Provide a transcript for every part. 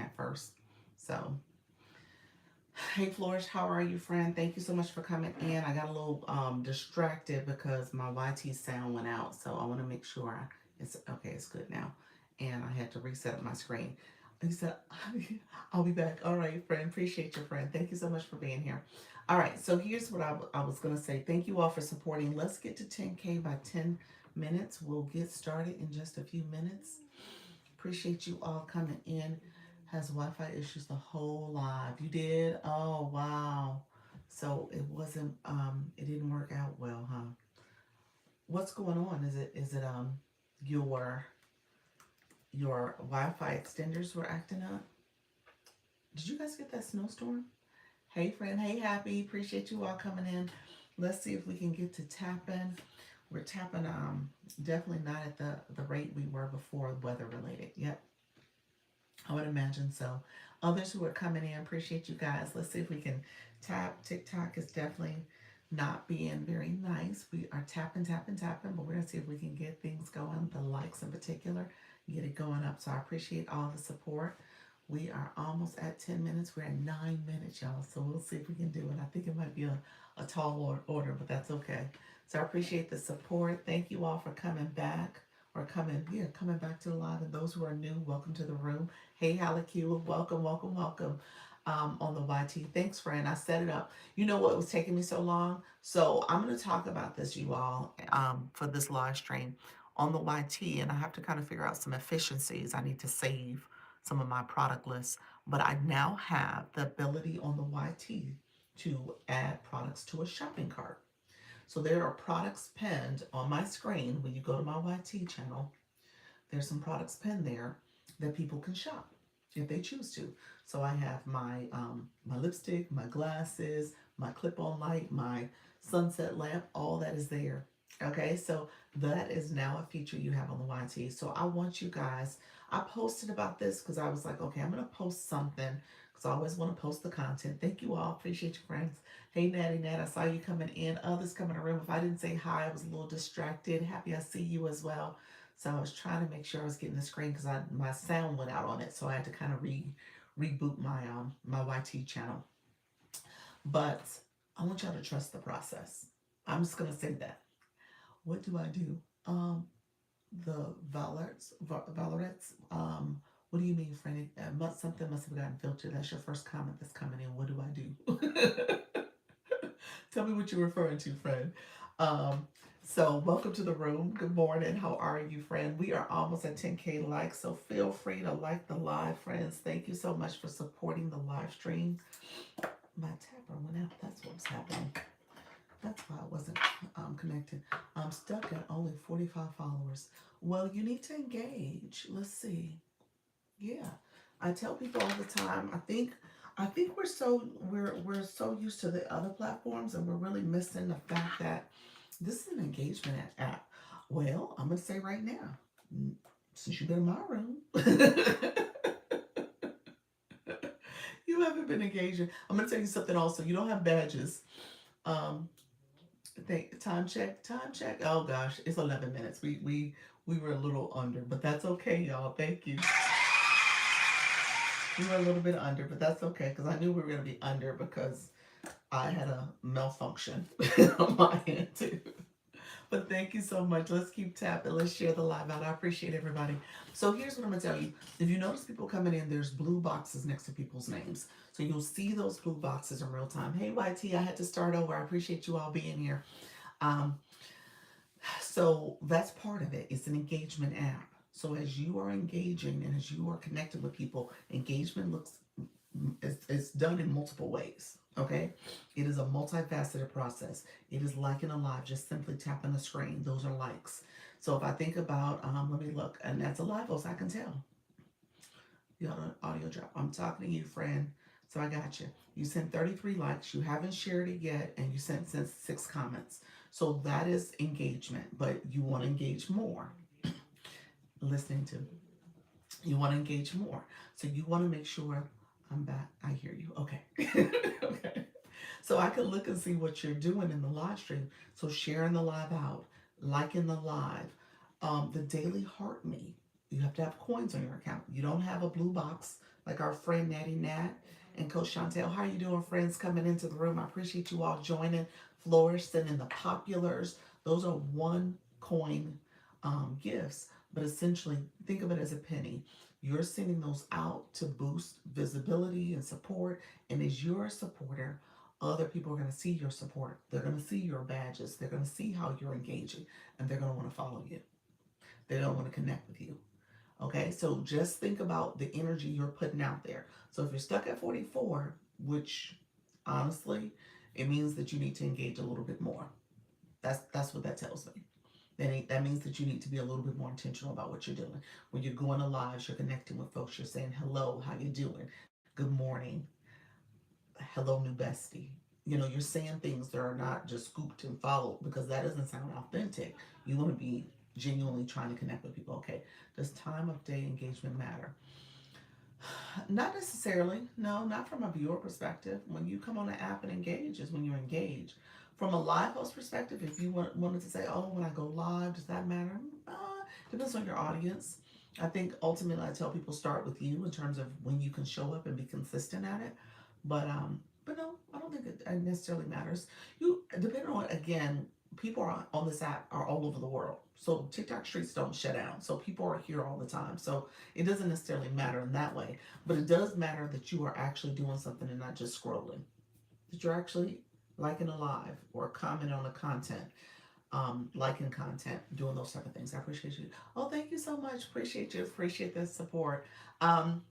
at first. So, hey Flourish, how are you, friend? Thank you so much for coming in. I got a little distracted because my YT sound went out, so I want to make sure it's okay. It's good now, and I had to reset my screen. He said, "I'll be back." All right, friend. Appreciate your friend. Thank you so much for being here. All right, so here's what I was gonna say. Thank you all for supporting. Let's get to 10K by 10 minutes. We'll get started in just a few minutes. Appreciate you all coming in. Has Wi-Fi issues the whole live. You did? Oh wow. So it wasn't it didn't work out well, huh? What's going on? Is it your Wi-Fi extenders were acting up? Did you guys get that snowstorm? Hey friend, hey happy. Appreciate you all coming in. Let's see if we can get to tapping. We're tapping definitely not at the rate we were before weather related. Yep. I would imagine so. Others who are coming in, appreciate you guys. Let's see if we can tap. TikTok is definitely not being very nice. We are tapping, tapping, tapping, but we're gonna see if we can get things going. The likes in particular, get it going up. So I appreciate all the support. We are almost at 10 minutes. We're at 9 minutes, y'all. So we'll see if we can do it. I think it might be a tall order, but that's okay. So I appreciate the support. Thank you all for coming back or coming back to the live. And those who are new, welcome to the room. Hey, Halleck, welcome, welcome, welcome on the YT. Thanks, friend. I set it up. You know what was taking me so long? So I'm going to talk about this, you all, for this live stream on the YT. And I have to kind of figure out some efficiencies. I need to save some of my product lists. But I now have the ability on the YT to add products to a shopping cart. So there are products pinned on my screen when you go to my YT channel. There's some products pinned there that people can shop if they choose to. So I have my lipstick, my glasses, my clip-on light, my sunset lamp, all that is there. Okay, so that is now a feature you have on the YT. So I want you guys, I posted about this because I was like, okay, I'm gonna post something because I always want to post the content. Thank you all, appreciate you, friends. Hey Natty Nat, I saw you coming in. Others coming in the room. If I didn't say hi, I was a little distracted. Happy I see you as well. So I was trying to make sure I was getting the screen because my sound went out on it, so I had to kind of reboot my YT channel. But I want y'all to trust the process. I'm just gonna say that. What do I do? The Valorets. What do you mean, Franny? Something must have gotten filtered. That's your first comment that's coming in. What do I do? Tell me what you're referring to, friend. Um, so welcome to the room. Good morning. How are you, friend? We are almost at 10K likes, so feel free to like the live, friends. Thank you so much for supporting the live stream. My tapper went out. That's what was happening. That's why I wasn't connected. I'm stuck at only 45 followers. Well, you need to engage. Let's see. Yeah, I tell people all the time. I think we're so used to the other platforms, and we're really missing the fact that this is an engagement app. Well, I'm gonna say right now, since you've been in my room, you haven't been engaging. I'm gonna tell you something. Also, you don't have badges. Um, time check, time check. Oh gosh, it's 11 minutes. We were a little under, but that's okay, y'all. Thank you. We were a little bit under, but that's okay because I knew we were going to be under because I had a malfunction on my end too. But thank you so much. Let's keep tapping. Let's share the live out. I appreciate everybody. So here's what I'm going to tell you. If you notice people coming in, there's blue boxes next to people's names. So you'll see those blue boxes in real time. Hey, YT, I had to start over. I appreciate you all being here. Um, so that's part of it. It's an engagement app. So as you are engaging and as you are connected with people, engagement looks it's done in multiple ways. Okay, it is a multifaceted process. It is liking a live, just simply tapping the screen. Those are likes. So if I think about, let me look, and that's a live post. I can tell. You got an audio drop. I'm talking to you, friend. So I got you. You sent 33 likes. You haven't shared it yet, and you sent 6 comments. So that is engagement, but you want to engage more. Listening to, you want to engage more. So you want to make sure I'm back. I hear you. Okay. Okay. So I can look and see what you're doing in the live stream. So sharing the live out, liking the live, the daily heart me. You have to have coins on your account. You don't have a blue box. like our friend Natty Nat and Coach Chantel. How are you doing, friends, coming into the room? I appreciate you all joining. Florissant and the populars. Those are one coin gifts, but essentially think of it as a penny. You're sending those out to boost visibility and support. And as you're a supporter, other people are going to see your support. They're going to see your badges. They're going to see how you're engaging, and they're going to want to follow you. They don't want to connect with you. Okay, so just think about the energy you're putting out there. So if you're stuck at 44, which honestly, it means that you need to engage a little bit more. That's what that tells me. That means that you need to be a little bit more intentional about what you're doing. When you're going to lives, you're connecting with folks. You're saying hello, how you doing? Good morning. Hello, new bestie. You know, you're saying things that are not just scooped and followed because that doesn't sound authentic. You want to be genuinely trying to connect with people. Okay, does time of day engagement matter? Not necessarily. No, not from a viewer perspective. When you come on the app and engage is when you engage. From a live host perspective, if you wanted to say, oh, when I go live, does that matter? Depends on your audience. I think ultimately I tell people start with you in terms of when you can show up and be consistent at it. But no, I don't think it necessarily matters. You depending on again, people are on this app are all over the world. So TikTok streets don't shut down. So people are here all the time. So it doesn't necessarily matter in that way. But it does matter that you are actually doing something and not just scrolling. That you're actually liking a live or commenting on the content, liking content, doing those type of things. I appreciate you. Oh, thank you so much. Appreciate you. Appreciate the support. Um,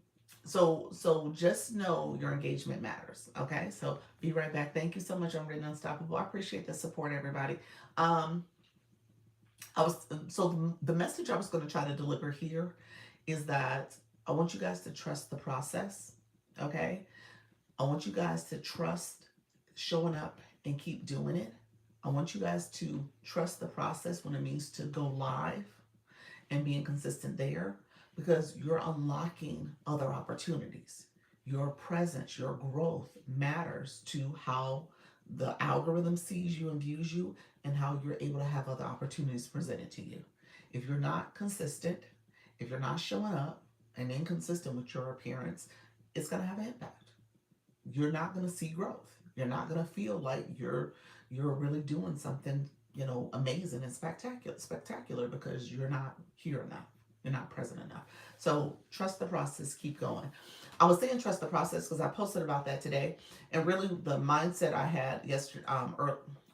so just know your engagement matters. Okay. So be right back. Thank you so much. I'm Written Unstoppable. I appreciate the support, everybody. Um, I was so the message I was going to try to deliver here is that I want you guys to trust the process. Okay. I want you guys to trust showing up and keep doing it. I want you guys to trust the process when it means to go live and being consistent there because you're unlocking other opportunities. Your presence, your growth matters to how the algorithm sees you and views you and how you're able to have other opportunities presented to you. If you're not consistent, if you're not showing up and inconsistent with your appearance, it's going to have an impact. You're not going to see growth. You're not going to feel like you're really doing something, you know, amazing and spectacular because you're not here enough. You're not present enough. So trust the process, keep going. I was saying trust the process because I posted about that today. And really the mindset I had yesterday,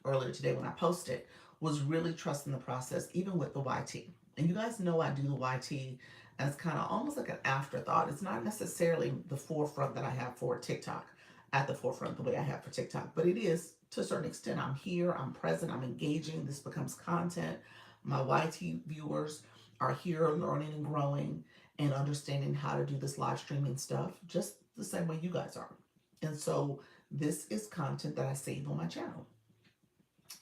earlier today when I posted was really trusting the process, even with the YT. And you guys know I do the YT as kind of almost like an afterthought. It's not necessarily the forefront that I have for TikTok, at the forefront the way I have for TikTok, but it is to a certain extent. I'm here, I'm present, I'm engaging. This becomes content. My YT viewers are here learning and growing and understanding how to do this live streaming stuff just the same way you guys are. And so this is content that I save on my channel.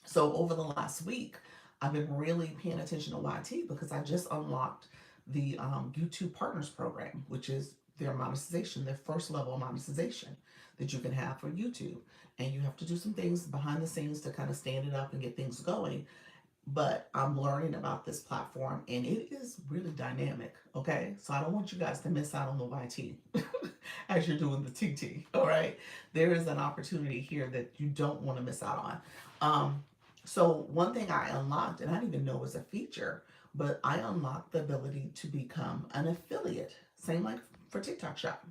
So over the last week, I've been really paying attention to YT because I just unlocked the YouTube Partners Program, which is their monetization, their first level of monetization that you can have for YouTube. And you have to do some things behind the scenes to kind of stand it up and get things going. But I'm learning about this platform and it is really dynamic. Okay. So I don't want you guys to miss out on the YT as you're doing the TT. All right. There is an opportunity here that you don't want to miss out on. So one thing I unlocked, and I didn't even know was a feature, but I unlocked the ability to become an affiliate. Same like for TikTok Shop.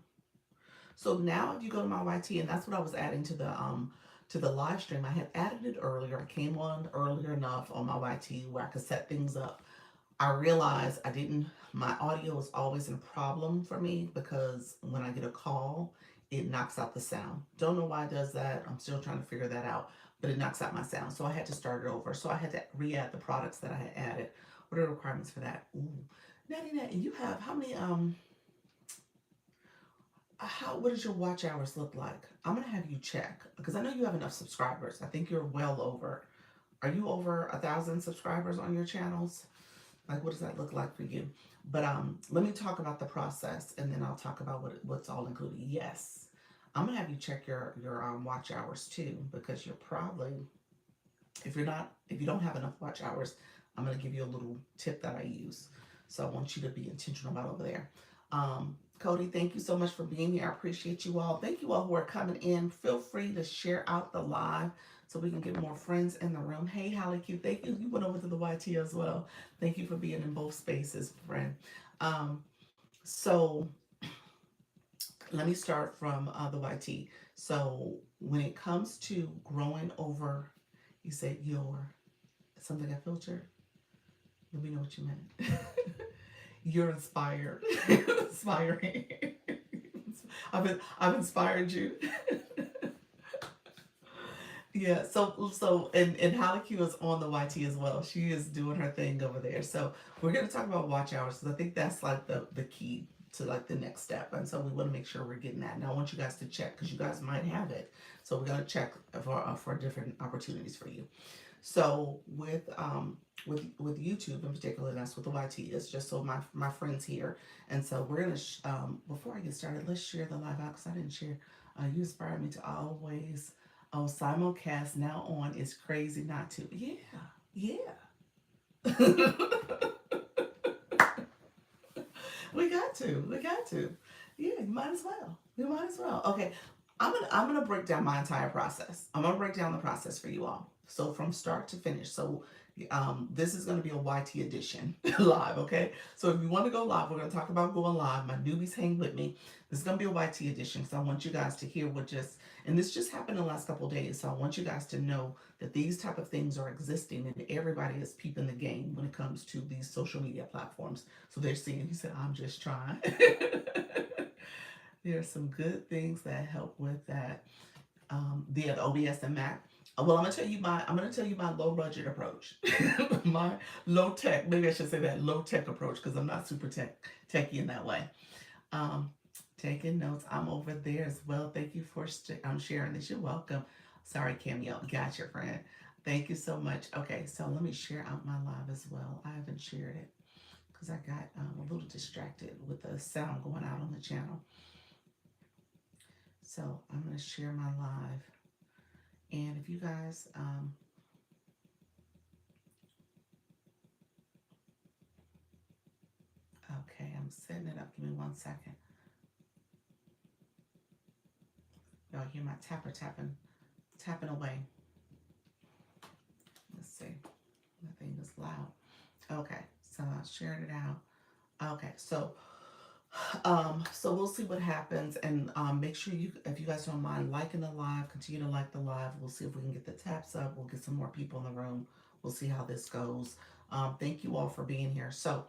So now if you go to my YT, and that's what I was adding to the live stream. I had added it earlier. I came on earlier enough on my YT where I could set things up. I realized my audio is always a problem for me because when I get a call, it knocks out the sound. Don't know why it does that. I'm still trying to figure that out, but it knocks out my sound. So I had to start it over. So I had to re-add the products that I had added. What are the requirements for that? Ooh. Natty, you have how many, what does your watch hours look like? I'm gonna have you check because I know you have enough subscribers. I think you're well over. Are you over 1,000 subscribers on your channels? Like, what does that look like for you? But let me talk about the process, and then I'll talk about what's all included. Yes, I'm gonna have you check your watch hours too, because you're probably, if you don't have enough watch hours, I'm gonna give you a little tip that I use. So I want you to be intentional about over there. Cody, thank you so much for being here. I appreciate you all. Thank you all who are coming in. Feel free to share out the live so we can get more friends in the room. Hey, Holly Q, thank you. You went over to the YT as well. Thank you for being in both spaces, friend. Um, so let me start from the YT. So when it comes to growing over, you said your something got filtered. Let me know what you meant. You're inspired. Inspiring. I've inspired you. Yeah, so and Holly Q is on the YT as well. She is doing her thing over there. So we're gonna talk about watch hours because I think that's like the key to like the next step. And so we want to make sure we're getting that. And I want you guys to check because you guys might have it. So we're gonna check for different opportunities for you. So with YouTube in particular, that's what the YT is. Just so my friends here, and so we're gonna before I get started, let's share the live out because I didn't share. You inspired me to always. Oh, simulcast now on is crazy not to. Yeah, yeah. We got to. We got to. Yeah, you might as well. You might as well. Okay. I'm gonna break down my entire process. I'm gonna break down the process for you all. So from start to finish. So this is gonna be a YT edition live, okay? So if you want to go live, we're gonna talk about going live. My newbies hang with me. This is gonna be a YT edition because I want you guys to hear what just and this just happened in the last couple of days. So I want you guys to know that these type of things are existing and everybody is peeping the game when it comes to these social media platforms. So they're seeing, he said, I'm just trying. There are some good things that help with that. The OBS and Mac. Well, I'm gonna tell you my low budget approach, my low tech. Maybe I should say that low tech approach because I'm not super techy in that way. Um, Taking notes. I'm over there as well. Thank you for sharing this. You're welcome. Sorry, Cameo. Gotcha, friend. Thank you so much. Okay, so let me share out my live as well. I haven't shared it because I got a little distracted with the sound going out on the channel. So I'm going to share my live. And if you guys, okay, I'm setting it up. Give me 1 second. Y'all hear my tapping away. Let's see. The thing is loud. Okay, so I'm sharing it out. Okay, so we'll see what happens, and make sure if you guys don't mind liking the live, continue to like the live. We'll see if we can get the taps up. We'll get some more people in the room. We'll see how this goes. Thank you all for being here. So,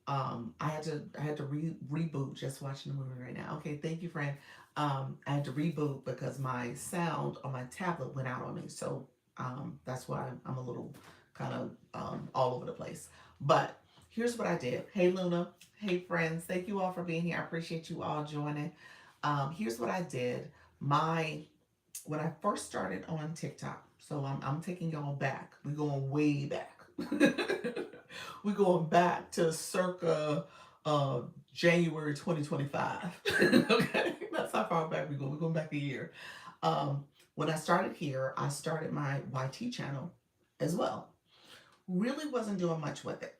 I had to reboot. Just watching the movie right now. Okay, thank you, friend. I had to reboot because my sound on my tablet went out on me. So, that's why I'm a little kind of all over the place. But here's what I did. Hey, Luna. Hey, friends. Thank you all for being here. I appreciate you all joining. Here's what I did. When I first started on TikTok, so I'm taking y'all back. We're going way back. We're going back to circa uh, January 2025. Okay, that's how far back we go. We're going back a year. When I started here, I started my YT channel as well. Really wasn't doing much with it.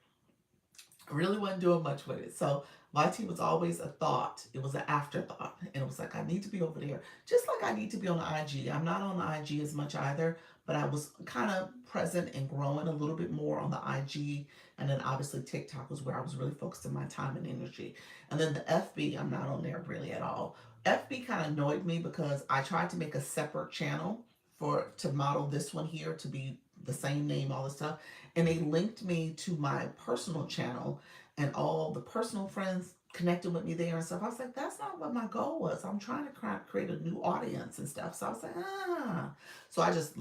Really wasn't doing much with it. So YT was always a thought. It was an afterthought. And it was like, I need to be over there. Just like I need to be on the IG. I'm not on the IG as much either, but I was kind of present and growing a little bit more on the IG. And then obviously TikTok was where I was really focusing my time and energy. And then the FB, I'm not on there really at all. FB kind of annoyed me because I tried to make a separate channel to model this one here to be the same name, all this stuff. And they linked me to my personal channel and all the personal friends connected with me there and stuff. I was like, that's not what my goal was. I'm trying to create a new audience and stuff. So I was like, ah. So I just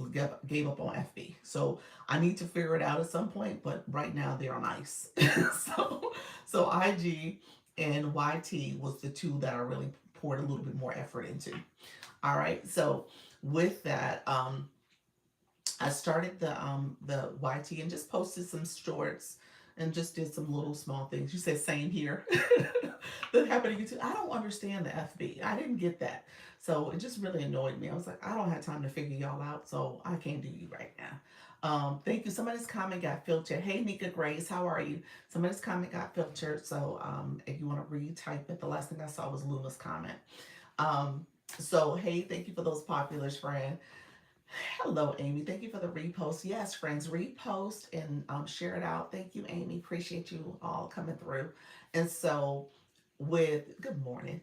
gave up on FB. So I need to figure it out at some point, but right now they're on ice. so IG and YT was the two that I really poured a little bit more effort into. All right. So with that, I started the YT and just posted some shorts and just did some little small things. You said same here. that happened to you too. I don't understand the FB. I didn't get that. So it just really annoyed me. I was like, I don't have time to figure y'all out, so I can't do you right now. Thank you. Somebody's comment got filtered. Hey, Nika Grace, how are you? Somebody's comment got filtered. So if you want to retype it, the last thing I saw was Luna's comment. Um, so, hey, thank you for those populars, friend. Hello, Amy. Thank you for the repost. Yes, friends, repost and share it out. Thank you, Amy. Appreciate you all coming through. And so, with good morning,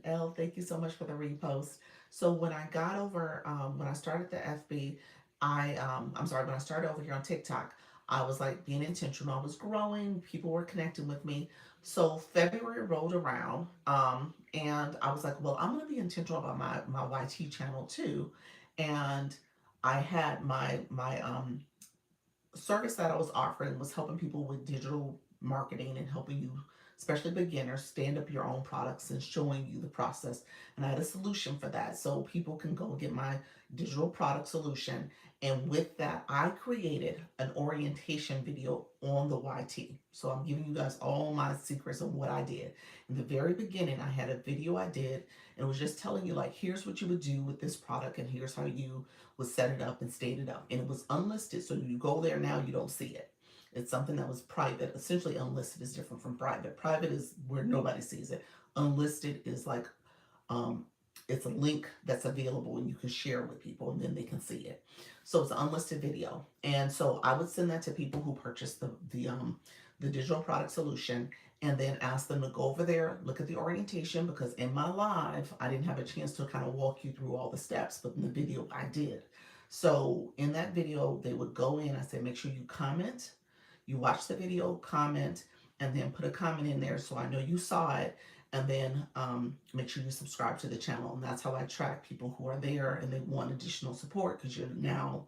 Elle. Thank you so much for the repost. So when I got over, when I started the FB, I'm sorry, when I started over here on TikTok, I was like being intentional. I was growing. People were connecting with me. So February rolled around, and I was like, well, I'm gonna be intentional about my YT channel too, and I had my service that I was offering was helping people with digital marketing and helping you, especially beginners, stand up your own products and showing you the process. And I had a solution for that. So people can go get my digital product solution. And with that, I created an orientation video on the YT. So I'm giving you guys all my secrets of what I did. In the very beginning, I had a video I did, and it was just telling you, like, here's what you would do with this product, and here's how you would set it up and state it up. And it was unlisted. So you go there now, you don't see it. It's something that was private. Essentially, unlisted is different from private. Private is where nobody sees it. Unlisted is like um, it's a link that's available and you can share with people and then they can see it. So it's an unlisted video. And so I would send that to people who purchased the digital product solution, and then ask them to go over there, look at the orientation, because in my live, I didn't have a chance to kind of walk you through all the steps, but in the video I did. So in that video, they would go in, I said, make sure you comment, you watch the video, comment, and then put a comment in there so I know you saw it, and then make sure you subscribe to the channel. And that's how I track people who are there and they want additional support, because you're now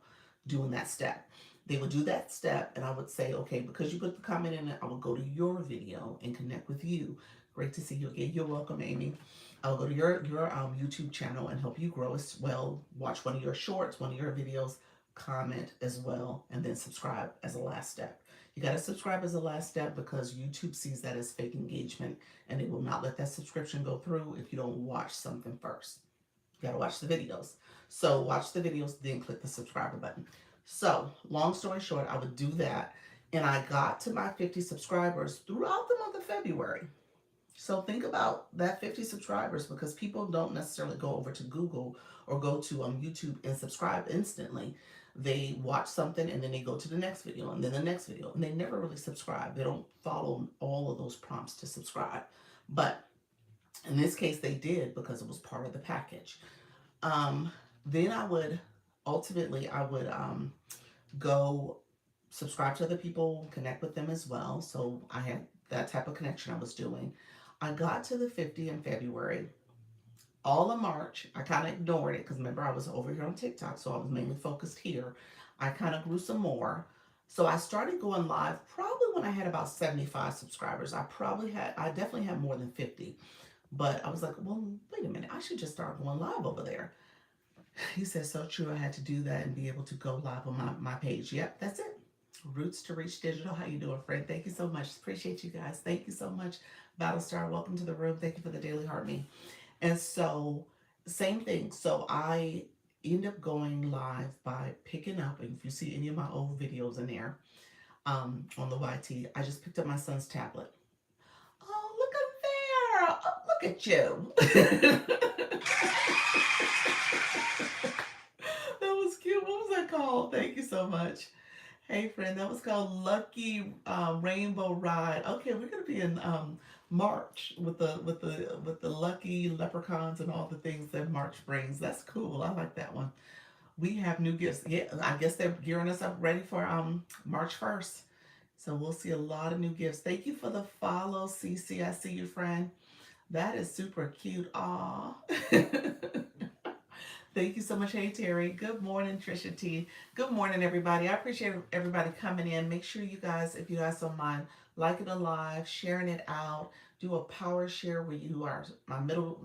doing that step. They would do that step, and I would say, okay, because you put the comment in it, I will go to your video and connect with you. Great to see you again. You're welcome, Amy. I'll go to your YouTube channel and help you grow as well. Watch one of your shorts, one of your videos, comment as well, and then subscribe as a last step. You got to subscribe as a last step because YouTube sees that as fake engagement, and it will not let that subscription go through if you don't watch something first. You got to watch the videos. So watch the videos, then click the subscriber button. So long story short, I would do that, and I got to my 50 subscribers throughout the month of February. So think about that 50 subscribers, because people don't necessarily go over to Google or go to YouTube and subscribe instantly. They watch something and then they go to the next video and then the next video, and they never really subscribe. They don't follow all of those prompts to subscribe. But in this case, they did because it was part of the package. Um, then I would go subscribe to other people, connect with them as well. So I had that type of connection I was doing. I got to the 50 in February. All of March, I kind of ignored it because remember, I was over here on TikTok, so I was mainly focused here. I kind of grew some more. So I started going live probably when I had about 75 subscribers. I definitely had more than 50. But I was like, well, wait a minute, I should just start going live over there. He said, so true. I had to do that and be able to go live on my page. Yep, that's it. Roots to Reach Digital. How you doing, Fred? Thank you so much. Appreciate you guys. Thank you so much. Battlestar, welcome to the room. Thank you for the daily heart me. And so, same thing. So I end up going live by picking up, and if you see any of my old videos in there on the YT, I just picked up my son's tablet. Oh, look at there. Oh, look at you. That was cute. What was that called? Thank you so much. Hey, friend, that was called Lucky Rainbow Ride. Okay, we're gonna be in March with the lucky leprechauns and all the things that March brings. That's cool. I like that one. We have new gifts. Yeah, I guess they're gearing us up ready for March 1st. So we'll see a lot of new gifts. Thank you for the follow, CC. I see you, friend. That is super cute. Aw. Thank you so much. Hey, Terry. Good morning, Trisha T. Good morning, everybody. I appreciate everybody coming in. Make sure you guys, if you guys don't mind, liking the live, sharing it out. Do a power share where you are my middle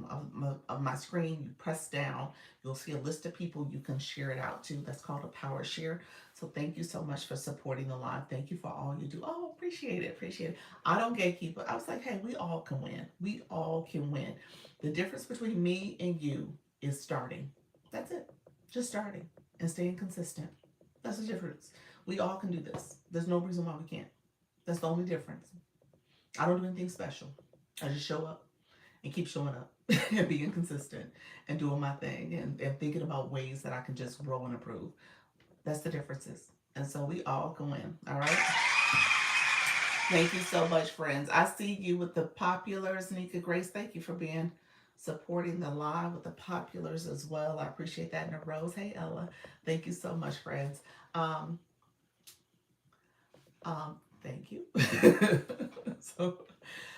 of my screen. You press down. You'll see a list of people you can share it out to. That's called a power share. So thank you so much for supporting the live. Thank you for all you do. Oh, Appreciate it. Appreciate it. I don't gatekeep it. I was like, hey, we all can win. We all can win. The difference between me and you is starting. That's it. Just starting and staying consistent. That's the difference. We all can do this. There's no reason why we can't. That's the only difference. I don't do anything special. I just show up and keep showing up and being consistent and doing my thing and thinking about ways that I can just grow and improve. That's the differences. And so we all can win. All right. Thank you so much, friends. I see you with the populars, Nika Grace. Thank you for being supporting the live with the populars as well. I appreciate that. And a Rose. Hey, Ella. Thank you so much, friends. Um, Thank you. so,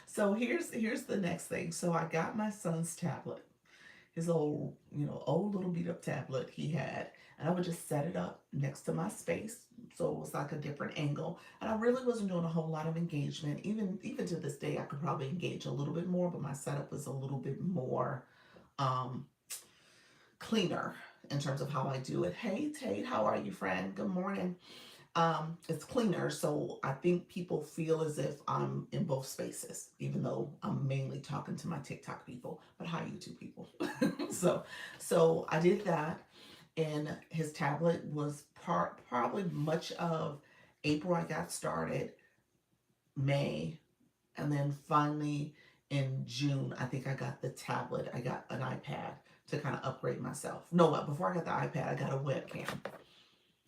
so here's the next thing. So I got my son's tablet, his old, old little beat up tablet he had, and I would just set it up next to my space, so it was like a different angle. And I really wasn't doing a whole lot of engagement. Even to this day, I could probably engage a little bit more, but my setup was a little bit more um, cleaner in terms of how I do it. Hey Tate, how are you, friend? Good morning. It's cleaner, so I think people feel as if I'm in both spaces, even though I'm mainly talking to my TikTok people. But hi, YouTube people. so, so I did that, and his tablet was probably much of April. I got started, May, and then finally in June, I think I got the tablet. I got an iPad to kind of upgrade myself. No, before I got the iPad, I got a webcam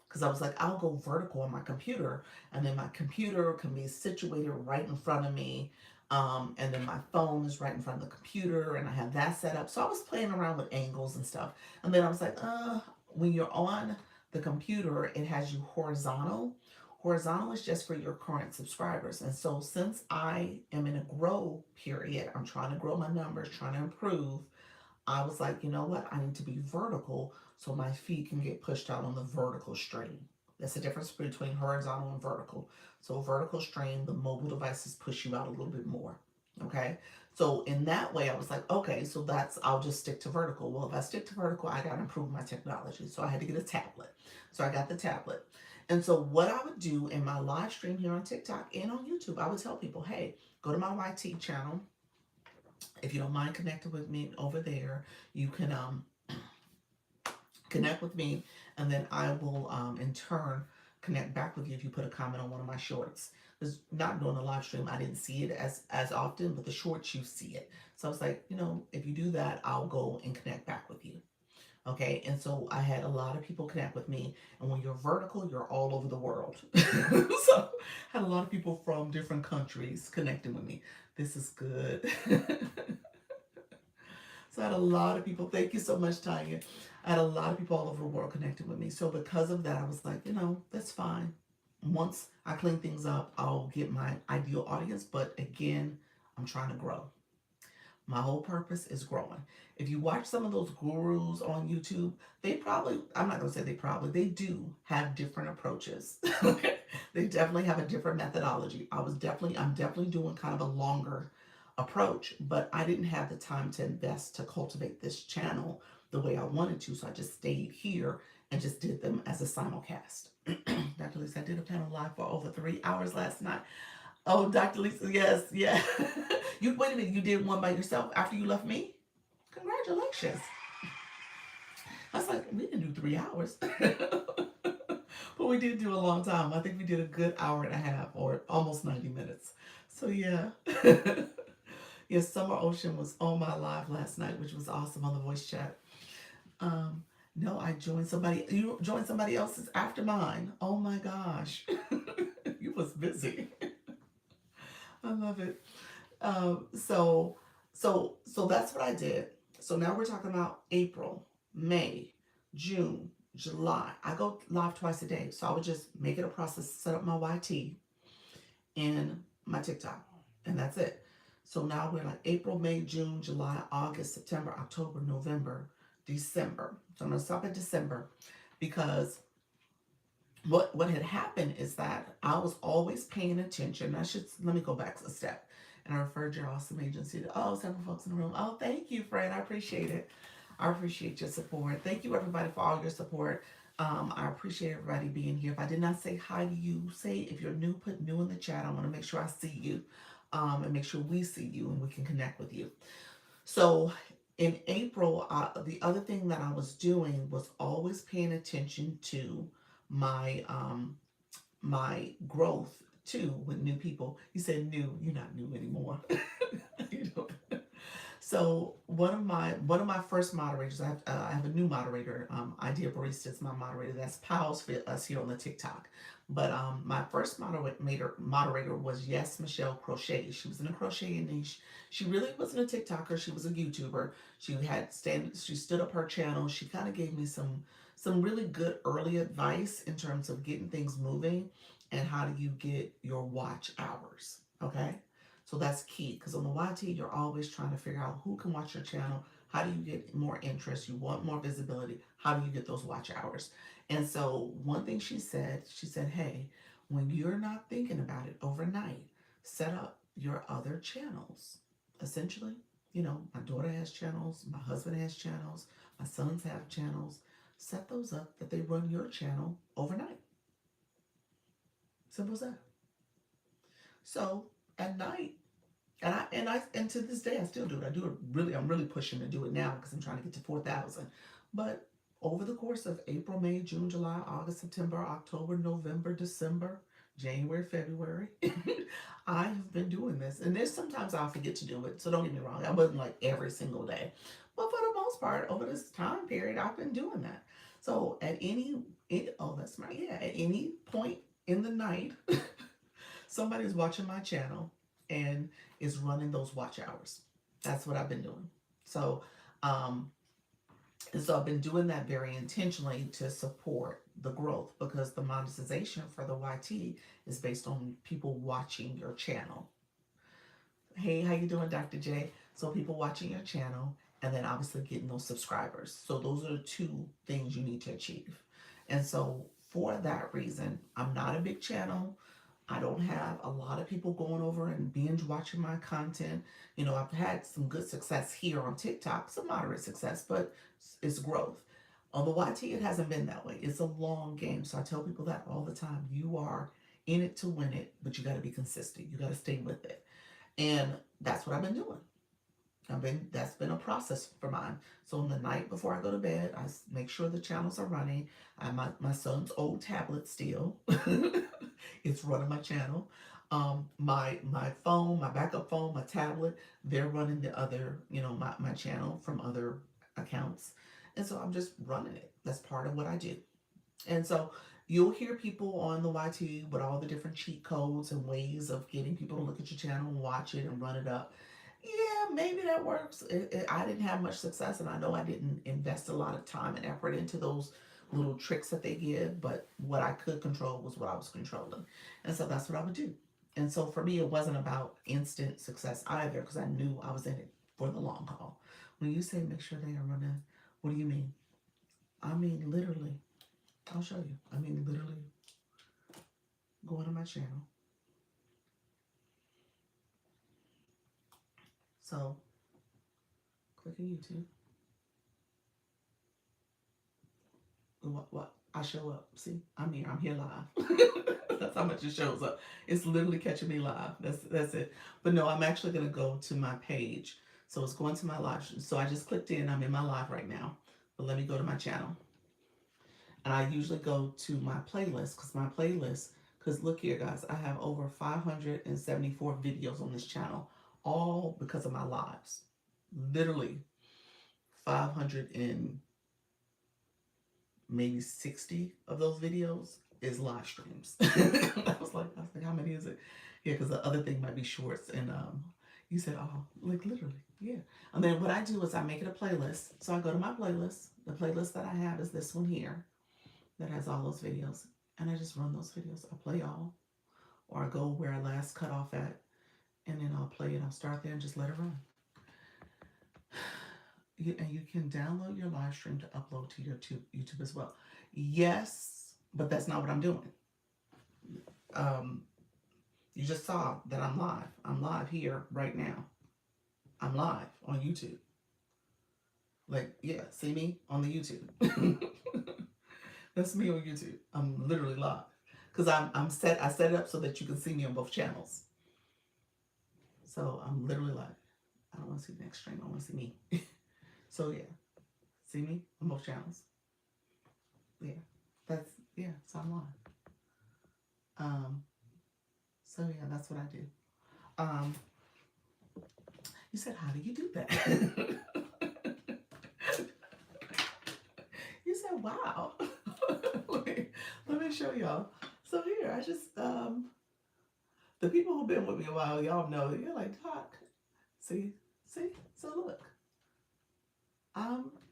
because I was like, I'll go vertical on my computer, and then my computer can be situated right in front of me. And then my phone is right in front of the computer, and I have that set up. So I was playing around with angles and stuff. And then I was like, when you're on the computer, it has you horizontal. Horizontal is just for your current subscribers. And so since I am in a grow period, I'm trying to grow my numbers, trying to improve. I was like, you know what? I need to be vertical so my feet can get pushed out on the vertical stream. That's the difference between horizontal and vertical. So vertical stream, the mobile devices push you out a little bit more. Okay. So in that way, I was like, okay, so I'll just stick to vertical. Well, if I stick to vertical, I got to improve my technology. So I had to get a tablet. So I got the tablet. And so what I would do in my live stream here on TikTok and on YouTube, I would tell people, hey, go to my YT channel. If you don't mind connecting with me over there, you can connect with me, and then I will in turn connect back with you if you put a comment on one of my shorts. Because not doing a live stream, I didn't see it as often, but the shorts you see it. So I was like, if you do that, I'll go and connect back with you. Okay, and so I had a lot of people connect with me, and when you're vertical, you're all over the world. So I had a lot of people from different countries connecting with me. This is good. So I had a lot of people. Thank you so much, Tanya. I had a lot of people all over the world connecting with me. So because of that, I was like, that's fine. Once I clean things up, I'll get my ideal audience. But again, I'm trying to grow. My whole purpose is growing. If you watch some of those gurus on YouTube, I'm not going to say they do have different approaches. They definitely have a different methodology. I'm definitely doing kind of a longer approach, but I didn't have the time to invest to cultivate this channel the way I wanted to. So I just stayed here and just did them as a simulcast. Dr. Lisa, I did a panel live for over 3 hours last night. Oh, Dr. Lisa, yes, yeah. You wait a minute, you did one by yourself after you left me? Congratulations. I was like, we didn't do 3 hours. But we did do a long time. I think we did a good hour and a half or almost 90 minutes. So yeah. Yes, Summer Ocean was on my live last night, which was awesome on the voice chat. No, you joined somebody else's after mine. Oh my gosh. You was busy. I love it. So that's what I did. So now we're talking about April, May, June, July. I go live twice a day. So I would just make it a process, set up my YT and my TikTok, and that's it. So now we're like April, May, June, July, August, September, October, November, December. So I'm gonna stop at December because what had happened is that I was always paying attention. Let me go back a step. And I referred your awesome agency to several folks in the room. Oh, thank you, Fred. I appreciate it. I appreciate your support. Thank you, everybody, for all your support. I appreciate everybody being here. If I did not say hi to you, say if you're new, put new in the chat. I want to make sure I see you, and make sure we see you and we can connect with you. So in April, the other thing that I was doing was always paying attention to my my growth too with new people. You said new, you're not new anymore. you know, so one of my first moderators, I have a new moderator. Idea Barista is my moderator. That's Pals for us here on the TikTok. But my first moderator was Yes Michelle Crochet. She was in a crocheting niche. She really wasn't a TikToker. She was a YouTuber. She stood up her channel. She kind of gave me some really good early advice in terms of getting things moving and how do you get your watch hours. Okay. So that's key because on the YT, you're always trying to figure out who can watch your channel. How do you get more interest? You want more visibility. How do you get those watch hours? And so one thing she said, hey, when you're not thinking about it overnight, set up your other channels. Essentially, my daughter has channels, my husband has channels, my sons have channels. Set those up that they run your channel overnight. Simple as that. So at night, and to this day I still do it. I do it really. I'm really pushing to do it now because I'm trying to get to 4,000. But over the course of April, May, June, July, August, September, October, November, December, January, February, I have been doing this. And there's sometimes I'll forget to do it. So don't get me wrong. I wasn't like every single day, but for the most part, over this time period, I've been doing that. So oh, that's right. Yeah, at any point in the night, somebody's watching my channel and is running those watch hours. That's what I've been doing. So, and so I've been doing that very intentionally to support the growth because the monetization for the YT is based on people watching your channel. Hey, how you doing, Dr. J? So people watching your channel and then obviously getting those subscribers. So those are the two things you need to achieve. And so for that reason, I'm not a big channel. I don't have a lot of people going over and binge watching my content. I've had some good success here on TikTok, some moderate success, but it's growth. On the YT, it hasn't been that way. It's a long game. So I tell people that all the time. You are in it to win it, but you got to be consistent. You got to stay with it. And that's what I've been doing. That's been a process for mine. So on the night before I go to bed, I make sure the channels are running. I have my son's old tablet still. It's running my channel. My phone, my backup phone, my tablet, they're running the other, my channel from other accounts. And so I'm just running it. That's part of what I do. And so you'll hear people on the YT with all the different cheat codes and ways of getting people to look at your channel and watch it and run it up. Yeah, maybe that works. I didn't have much success, and I know I didn't invest a lot of time and effort into those little tricks that they give, but what I could control was what I was controlling. And so that's what I would do. And so for me, it wasn't about instant success either because I knew I was in it for the long haul. When you say make sure they are running, what do you mean? I mean, literally. I'll show you. I mean, literally go to my channel. So click on YouTube. What? I show up. See, I'm here. I'm here live. That's how much it shows up. It's literally catching me live. That's it. But no, I'm actually gonna go to my page. So it's going to my live. So I just clicked in. I'm in my live right now. But let me go to my channel. And I usually go to my playlist because look here, guys, I have over 574 videos on this channel, all because of my lives. Literally 500 and maybe 60 of those videos is live streams. I was like, how many is it? Yeah, because the other thing might be shorts. And you said, oh, like literally, yeah. And then what I do is I make it a playlist. So I go to my playlist. The playlist that I have is this one here that has all those videos. And I just run those videos. I play all, or I go where I last cut off at, and then I'll play it. I'll start there and just let it run. And you can download your live stream to upload to your YouTube as well. Yes, but that's not what I'm doing. You just saw that I'm live. I'm live here right now. I'm live on YouTube. Like, yeah, see me on the YouTube. That's me on YouTube. I'm literally live because I set it up so that you can see me on both channels. So I'm literally live. I don't want to see the next stream. I want to see me. So yeah, see me on both channels. Yeah, that's yeah. So I'm live. Um. So yeah, that's what I do. Um. You said, how do you do that? You said, wow. Let me show y'all. So here, I just the people who've been with me a while, y'all know. You're like, Doc. See, see. So look.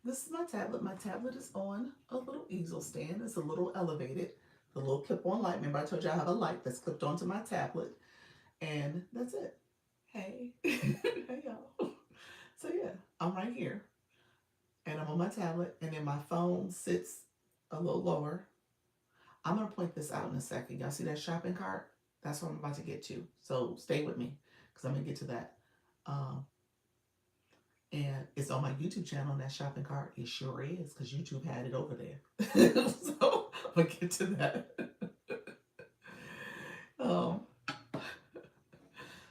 This is my tablet. My tablet is on a little easel stand. It's a little elevated. The little clip-on light. Remember I told you I have a light that's clipped onto my tablet. And that's it. Hey. Hey y'all. So yeah, I'm right here. And I'm on my tablet. And then my phone sits a little lower. I'm gonna point this out in a second. Y'all see that shopping cart? That's what I'm about to get to. So stay with me because I'm gonna get to that. Um, and it's on my YouTube channel. And that shopping cart, it sure is because YouTube had it over there. So I'm gonna get to that. um,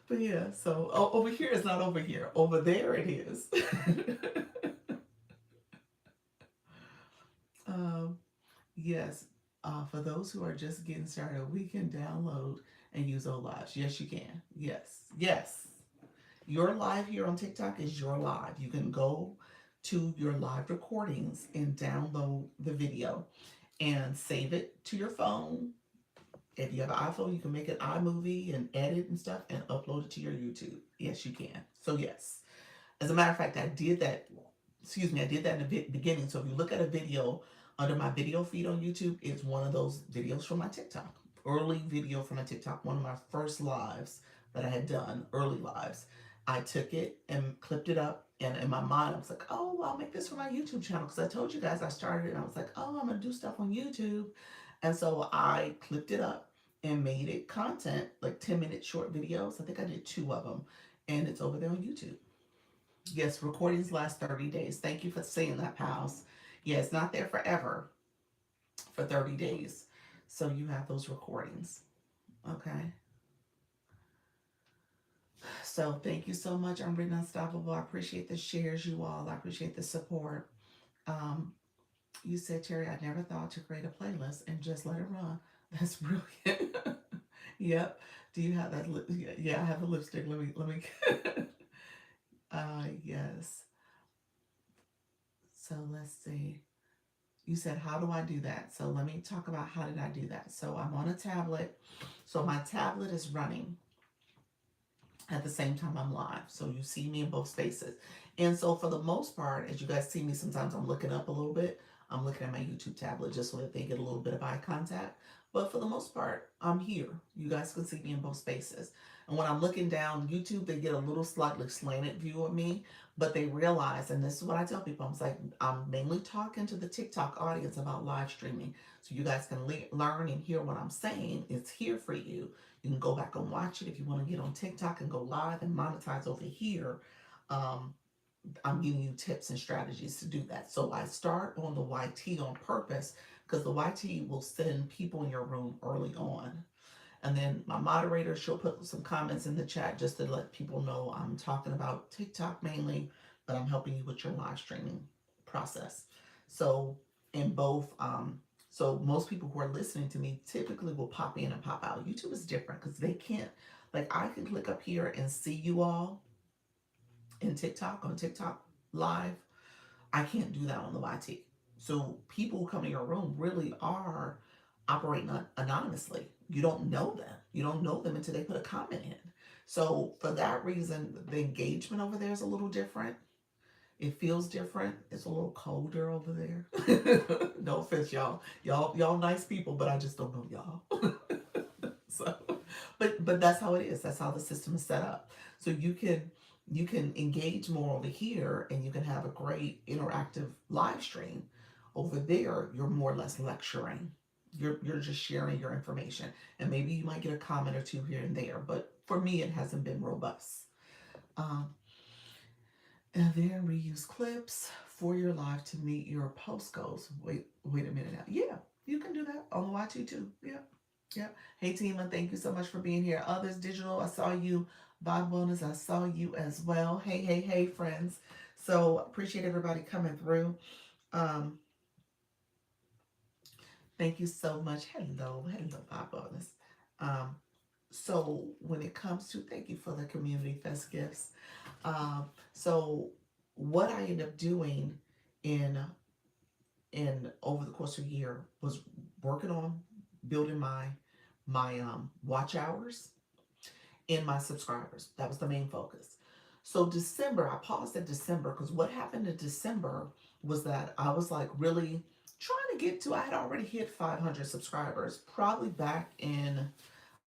but yeah, so over here is not over here. Over there it is. um, yes. For those who are just getting started, we can download and use OLives. Yes, you can. Yes. Yes. Your live here on TikTok is your live. You can go to your live recordings and download the video and save it to your phone. If you have an iPhone, you can make an iMovie and edit and stuff and upload it to your YouTube. Yes, you can. So yes. As a matter of fact, I did that. Excuse me, I did that in the beginning. So if you look at a video under my video feed on YouTube, it's one of those videos from my TikTok. Early video from my TikTok, one of my first lives that I had done, early lives. I took it and clipped it up, and in my mind, I was like, oh, well, I'll make this for my YouTube channel because I told you guys I started, and I was like, oh, I'm gonna do stuff on YouTube, and so I clipped it up and made it content, like 10-minute short videos. I think I did 2 of them, and it's over there on YouTube. Yes, recordings last 30 days. Thank you for saying that, pals. Yeah, it's not there forever, for 30 days. So you have those recordings. Okay. So thank you so much. I'm Brittany Unstoppable. I appreciate the shares, you all. I appreciate the support. Um, you said, Terry, I never thought to create a playlist and just let it run. That's brilliant. Yep. Do you have that? Yeah, I have the lipstick. Let me. Yes. So let's see. You said, how do I do that? So let me talk about how did I do that. So I'm on a tablet. So my tablet is running at the same time I'm live. So you see me in both spaces. And so for the most part, as you guys see me, sometimes I'm looking up a little bit. I'm looking at my YouTube tablet just so that they get a little bit of eye contact. But for the most part, I'm here. You guys can see me in both spaces. And when I'm looking down YouTube, they get a little slightly slanted view of me, but they realize, and this is what I tell people, I'm mainly talking to the TikTok audience about live streaming. So you guys can learn and hear what I'm saying. It's here for you. You can go back and watch it if you want to get on TikTok and go live and monetize over here. Um, I'm giving you tips and strategies to do that. So I start on the YT on purpose because the YT will send people in your room early on. And then my moderator, she'll put some comments in the chat just to let people know I'm talking about TikTok mainly, but I'm helping you with your live streaming process. So in both, so most people who are listening to me typically will pop in and pop out. YouTube is different because they can't, like I can click up here and see you all in TikTok, on TikTok live. I can't do that on the YT. So people who come in your room really are operating anonymously. You don't know them. You don't know them until they put a comment in. So for that reason, the engagement over there is a little different. It feels different. It's a little colder over there. No offense, y'all. Y'all nice people, but I just don't know y'all. So, but that's how it is. That's how the system is set up. So you can engage more over here, and you can have a great interactive live stream. Over there, you're more or less lecturing. You're just sharing your information, and maybe you might get a comment or two here and there. But for me, it hasn't been robust. Um, and then reuse clips for your live to meet your post goals. Wait a minute now. Yeah. You can do that on the YT too. Yeah. Yeah. Hey, Tima, thank you so much for being here. Others Digital, I saw you. Bob Wellness, I saw you as well. Hey, hey, hey, friends. So appreciate everybody coming through. Um, Thank you so much. Hello, hello, Bob Wellness. Um, so when it comes to, thank you for the community fest gifts. So what I ended up doing in over the course of a year was working on building my watch hours and my subscribers. That was the main focus. So December, I paused at December because what happened in December was that I was like really trying to get to, I had already hit 500 subscribers, probably back in,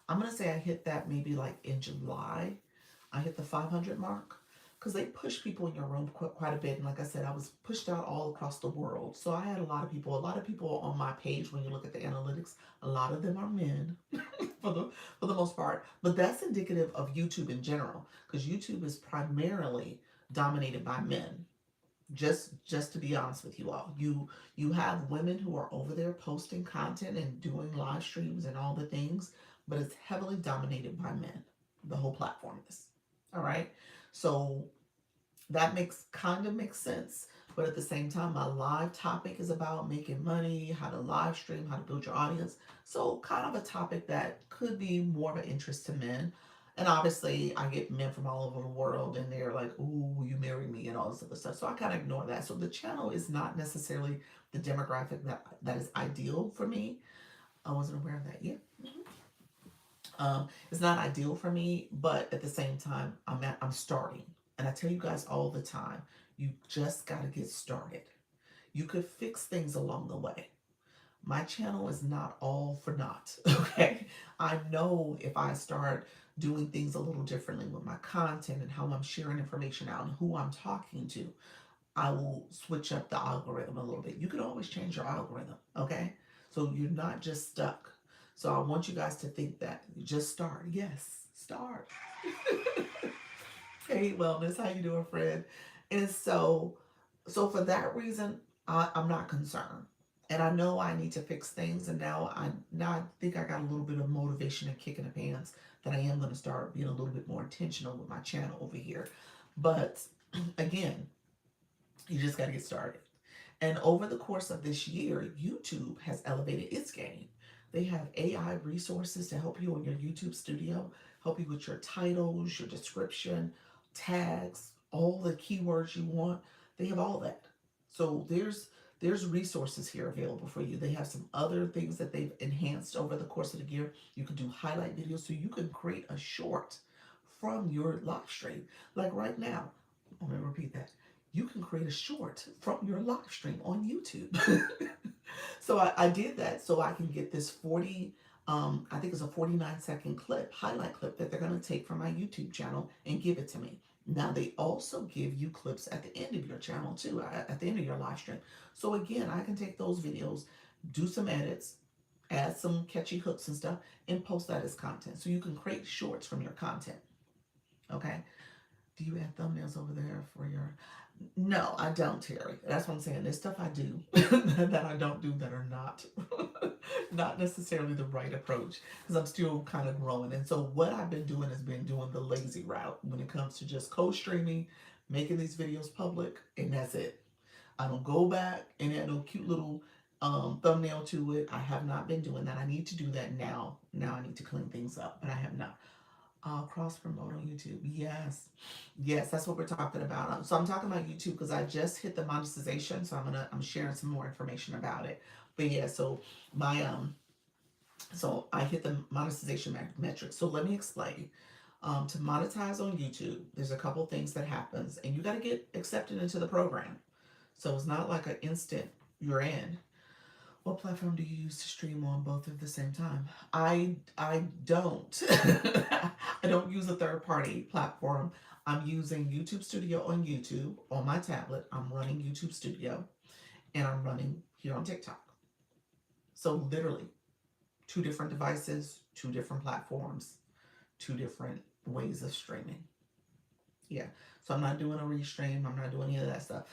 I'm gonna say I hit that maybe like in July. I hit the 500 mark because they push people in your room quite a bit. And like I said, I was pushed out all across the world. So I had a lot of people on my page. When you look at the analytics, a lot of them are men for the most part. But that's indicative of YouTube in general because YouTube is primarily dominated by men. Just to be honest with you all, you have women who are over there posting content and doing live streams and all the things, but it's heavily dominated by men. The whole platform is. All right. So that makes kind of makes sense. But at the same time, my live topic is about making money, how to live stream, how to build your audience. So kind of a topic that could be more of an interest to men. And obviously, I get men from all over the world, and they're like, "Ooh, will you marry me?" and all this other stuff. So I kind of ignore that. So the channel is not necessarily the demographic that is ideal for me. I wasn't aware of that yet. It's not ideal for me, but at the same time, I'm starting, and I tell you guys all the time, you just got to get started. You could fix things along the way. My channel is not all for naught. Okay, I know if I start doing things a little differently with my content and how I'm sharing information out and who I'm talking to, I will switch up the algorithm a little bit. You can always change your algorithm, okay? So you're not just stuck. So I want you guys to think that. Just start. Yes, start. Hey, wellness, how you doing, friend? And so for that reason, I'm not concerned. And I know I need to fix things. And now I think I got a little bit of motivation and kick in the pants that I am going to start being a little bit more intentional with my channel over here. But again, you just got to get started. And over the course of this year, YouTube has elevated its game. They have AI resources to help you in your YouTube studio, help you with your titles, your description, tags, all the keywords you want. They have all that. So there's resources here available for you. They have some other things that they've enhanced over the course of the year. You can do highlight videos, so you can create a short from your live stream. Like right now, I'm gonna repeat that, you can create a short from your live stream on YouTube. So I did that so I can get this 40, I think it's a 49-second clip, highlight clip that they're going to take from my YouTube channel and give it to me. Now they also give you clips at the end of your channel too, at the end of your live stream. So again, I can take those videos, do some edits, add some catchy hooks and stuff, and post that as content. So you can create shorts from your content. Okay. Do you add thumbnails over there for your? No, I don't, Terry. That's what I'm saying. There's stuff I do that I don't do that are not not necessarily the right approach because I'm still kind of growing. And so what I've been doing has been doing the lazy route when it comes to just co-streaming, making these videos public, and that's it. I don't go back and add no cute little thumbnail to it. I have not been doing that. I need to do that now. Now I need to clean things up, but I have not. Cross promote on YouTube. Yes, yes, that's what we're talking about. So I'm talking about YouTube because I just hit the monetization, so I'm sharing some more information about it. But yeah, so my so I hit the monetization metrics. So let me explain. To monetize on YouTube, there's a couple things that happens, and you got to get accepted into the program. So it's not like an instant you're in. What platform do you use to stream on both at the same time? I don't. I don't use a third party platform. I'm using YouTube Studio on YouTube on my tablet. I'm running YouTube Studio and I'm running here on TikTok. So literally two different devices, two different platforms, two different ways of streaming. Yeah. So I'm not doing a restream. I'm not doing any of that stuff.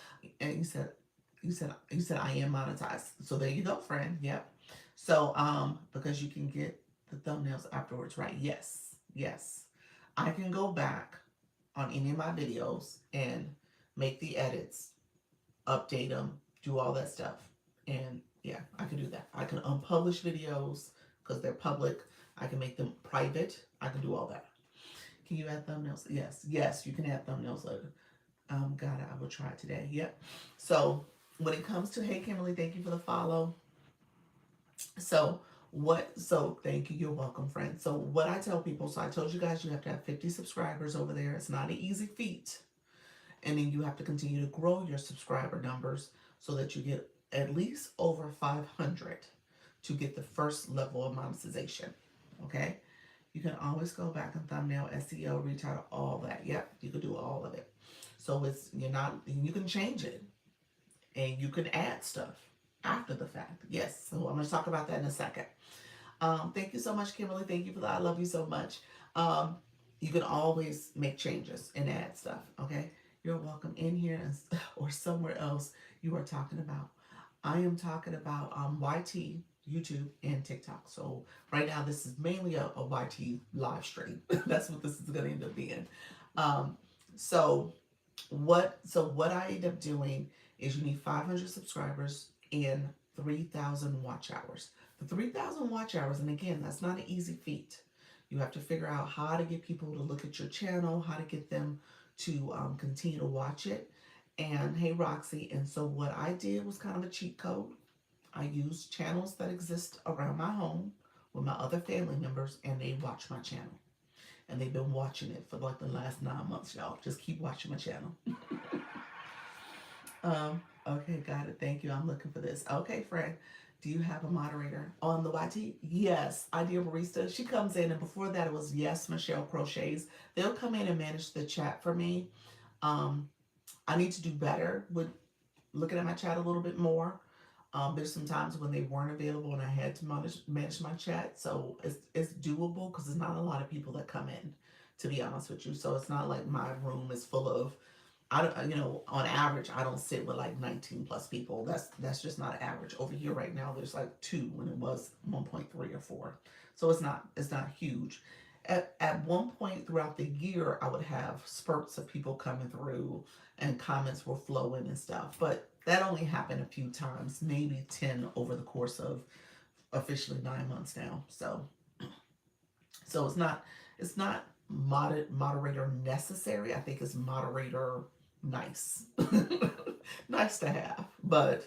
And you said You said I am monetized. So there you go, friend. Yep. So because you can get the thumbnails afterwards, right? Yes. Yes. I can go back on any of my videos and make the edits, update them, do all that stuff. And yeah, I can do that. I can unpublish videos because they're public. I can make them private. I can do all that. Can you add thumbnails? Yes. Yes, you can add thumbnails later. Got it. I will try it today. Yep. So when it comes to, hey Kimberly, thank you for the follow. So thank you. You're welcome, friend. So what I tell people, so I told you guys you have to have 50 subscribers over there. It's not an easy feat. And then you have to continue to grow your subscriber numbers so that you get at least over 500 to get the first level of monetization. Okay? You can always go back and thumbnail, SEO, retitle, all that. Yep, you can do all of it. So you can change it and you can add stuff after the fact. Yes, so I'm going to talk about that in a second. Thank you so much, Kimberly. Thank you for that. I love you so much. You can always make changes and add stuff, okay? You're welcome in here or somewhere else you are talking about. I am talking about YT, YouTube, and TikTok. So right now this is mainly a YT live stream. That's what this is going to end up being. Um, so what I end up doing is you need 500 subscribers and 3,000 watch hours. The 3,000 watch hours, and again, that's not an easy feat. You have to figure out how to get people to look at your channel, how to get them to continue to watch it. And hey, Roxy, and so what I did was kind of a cheat code. I used channels that exist around my home with my other family members, and they watch my channel. And they've been watching it for like the last 9 months, y'all. Just keep watching my channel. Okay, got it. Thank you. I'm looking for this. Okay, Fred, do you have a moderator on the YT? Yes, Ideal Barista. She comes in, and before that, it was Yes, Michelle Crochets. They'll come in and manage the chat for me. I need to do better with looking at my chat a little bit more. There's some times when they weren't available and I had to manage my chat. So it's doable because there's not a lot of people that come in, to be honest with you. So it's not like my room is full of, I don't, on average, I don't sit with like 19 plus people. That's just not average. Over here right now, there's like 2 when it was 1.3 or 4. So it's not huge. At one point throughout the year, I would have spurts of people coming through and comments were flowing and stuff. But that only happened a few times, maybe 10 over the course of officially 9 months now. So it's not moderator necessary. I think it's moderator nice. Nice to have. But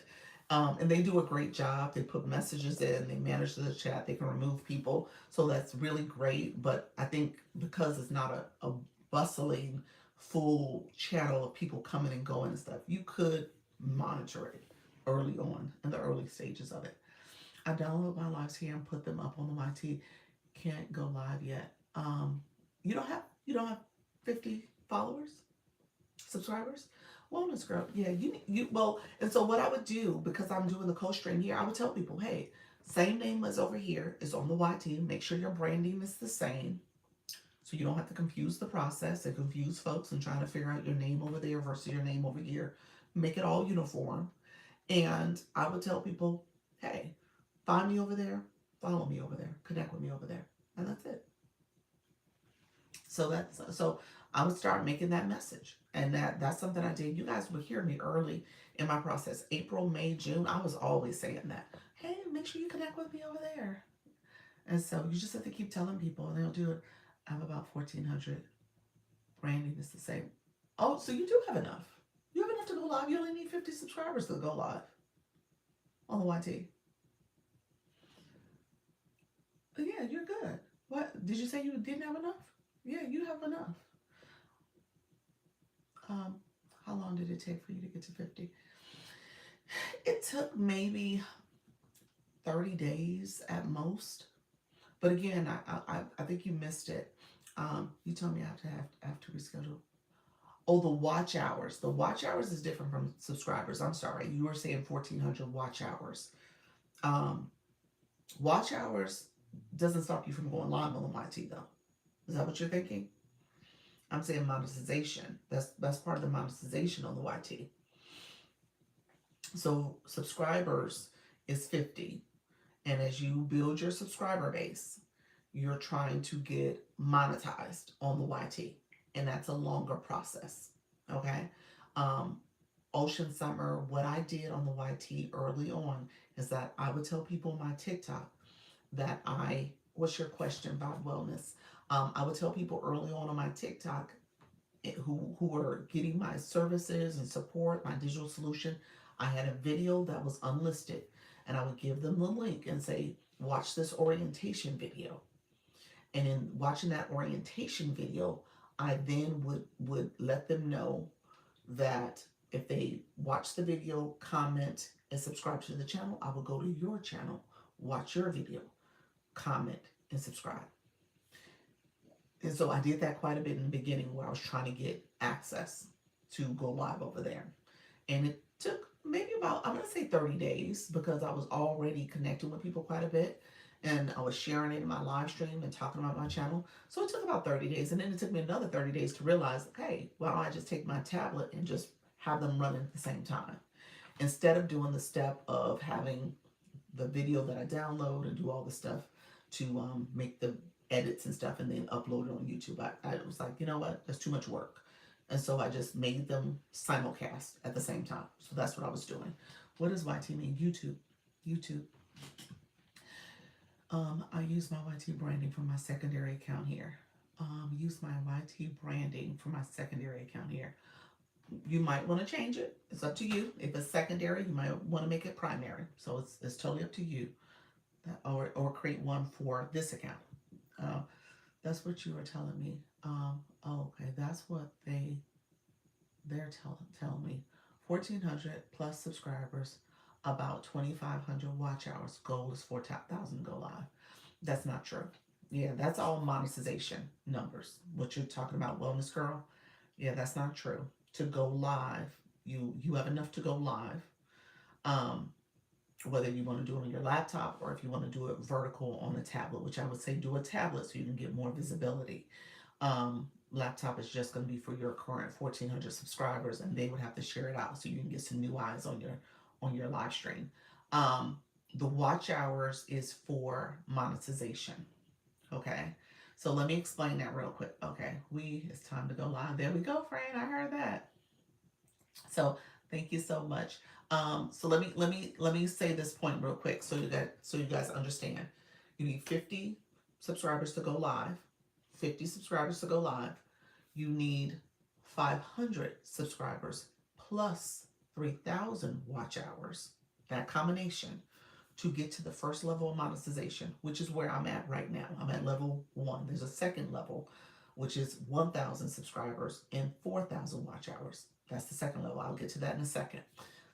and they do a great job. They put messages in, they manage the chat, they can remove people. So that's really great. But I think because it's not a bustling full channel of people coming and going and stuff, you could monitor it early on in the early stages of it. I download my lives here and put them up on the YT. Can't go live yet. You don't have 50 followers, subscribers. Wellness girl, yeah, you well, and so what I would do, because I'm doing the co-stream here, I would tell people, hey, same name as over here is on the YT. Make sure your branding is the same, so you don't have to confuse the process and confuse folks and trying to figure out your name over there versus your name over here. Make it all uniform. And I would tell people, hey, find me over there, follow me over there, connect with me over there, and that's it. So I would start making that message, and that's something I did. You guys would hear me early in my process, April, May, June. I was always saying that. Hey, make sure you connect with me over there. And so you just have to keep telling people, and they'll do it. I have about 1,400. Branding is the same. Oh, so you do have enough. You have enough to go live. You only need 50 subscribers to go live on the YT. But yeah, you're good. What did you say you didn't have enough? Yeah, you have enough. How long did it take for you to get to 50? It took maybe 30 days at most. But again, I think you missed it. You told me I have to reschedule. Oh, the watch hours. The watch hours is different from subscribers. I'm sorry. You were saying 1,400 watch hours. Watch hours doesn't stop you from going live on the YT though. Is that what you're thinking? I'm saying monetization. That's part of the monetization on the YT. So subscribers is 50. And as you build your subscriber base, you're trying to get monetized on the YT. And that's a longer process. Okay. Um, Ocean Summer, what I did on the YT early on is that I would tell people on my TikTok that what's your question about wellness? I would tell people early on my TikTok who were getting my services and support, my digital solution. I had a video that was unlisted, and I would give them the link and say, watch this orientation video. And in watching that orientation video, I then would let them know that if they watch the video, comment, and subscribe to the channel, I will go to your channel, watch your video, comment, and subscribe. And so I did that quite a bit in the beginning where I was trying to get access to go live over there. And it took maybe about, I'm going to say 30 days because I was already connecting with people quite a bit. And I was sharing it in my live stream and talking about my channel. So it took about 30 days. And then it took me another 30 days to realize, hey, why don't I just take my tablet and just have them running at the same time? Instead of doing the step of having the video that I download and do all the stuff to make the edits and stuff and then upload it on YouTube. I was like, you know what? That's too much work. And so I just made them simulcast at the same time. So that's what I was doing. What does YT mean? YouTube. YouTube. I use my YT branding for my secondary account here. Use my YT branding for my secondary account here. You might want to change it. It's up to you. If it's secondary, you might want to make it primary. So it's totally up to you. Or create one for this account. Uh, that's what you were telling me. Okay, that's what they're telling me. 1,400 plus subscribers, about 2,500 watch hours. Goal is 4,000 to go live. That's not true. Yeah, that's all monetization numbers. What you're talking about, wellness girl. Yeah, that's not true. To go live, you have enough to go live. Um, Whether you want to do it on your laptop or if you want to do it vertical on a tablet, which I would say do a tablet so you can get more visibility. Laptop is just going to be for your current 1,400 subscribers, and they would have to share it out so you can get some new eyes on your live stream. The watch hours is for monetization. Okay, so let me explain that real quick. Okay, it's time to go live. There we go, Fran. I heard that. So thank you so much. So let me say this point real quick so you guys understand. You need 50 subscribers to go live. 50 subscribers to go live. You need 500 subscribers plus 3,000 watch hours. That combination to get to the first level of monetization, which is where I'm at right now. I'm at level 1. There's a second level, which is 1,000 subscribers and 4,000 watch hours. That's the second level. I'll get to that in a second.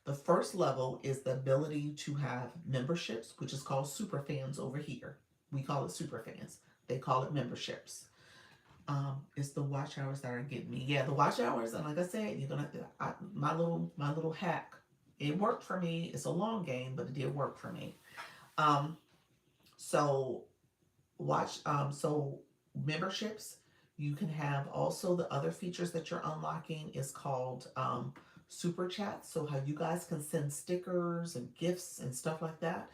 The first level is the ability to have memberships, which is called super fans over here. We call it super fans. They call it memberships. It's the watch hours that are getting me. Yeah, the watch hours, and like I said, my little hack. It worked for me. It's a long game, but it did work for me. Um, so so memberships. You can have also the other features that you're unlocking is called super chats. So how you guys can send stickers and gifts and stuff like that.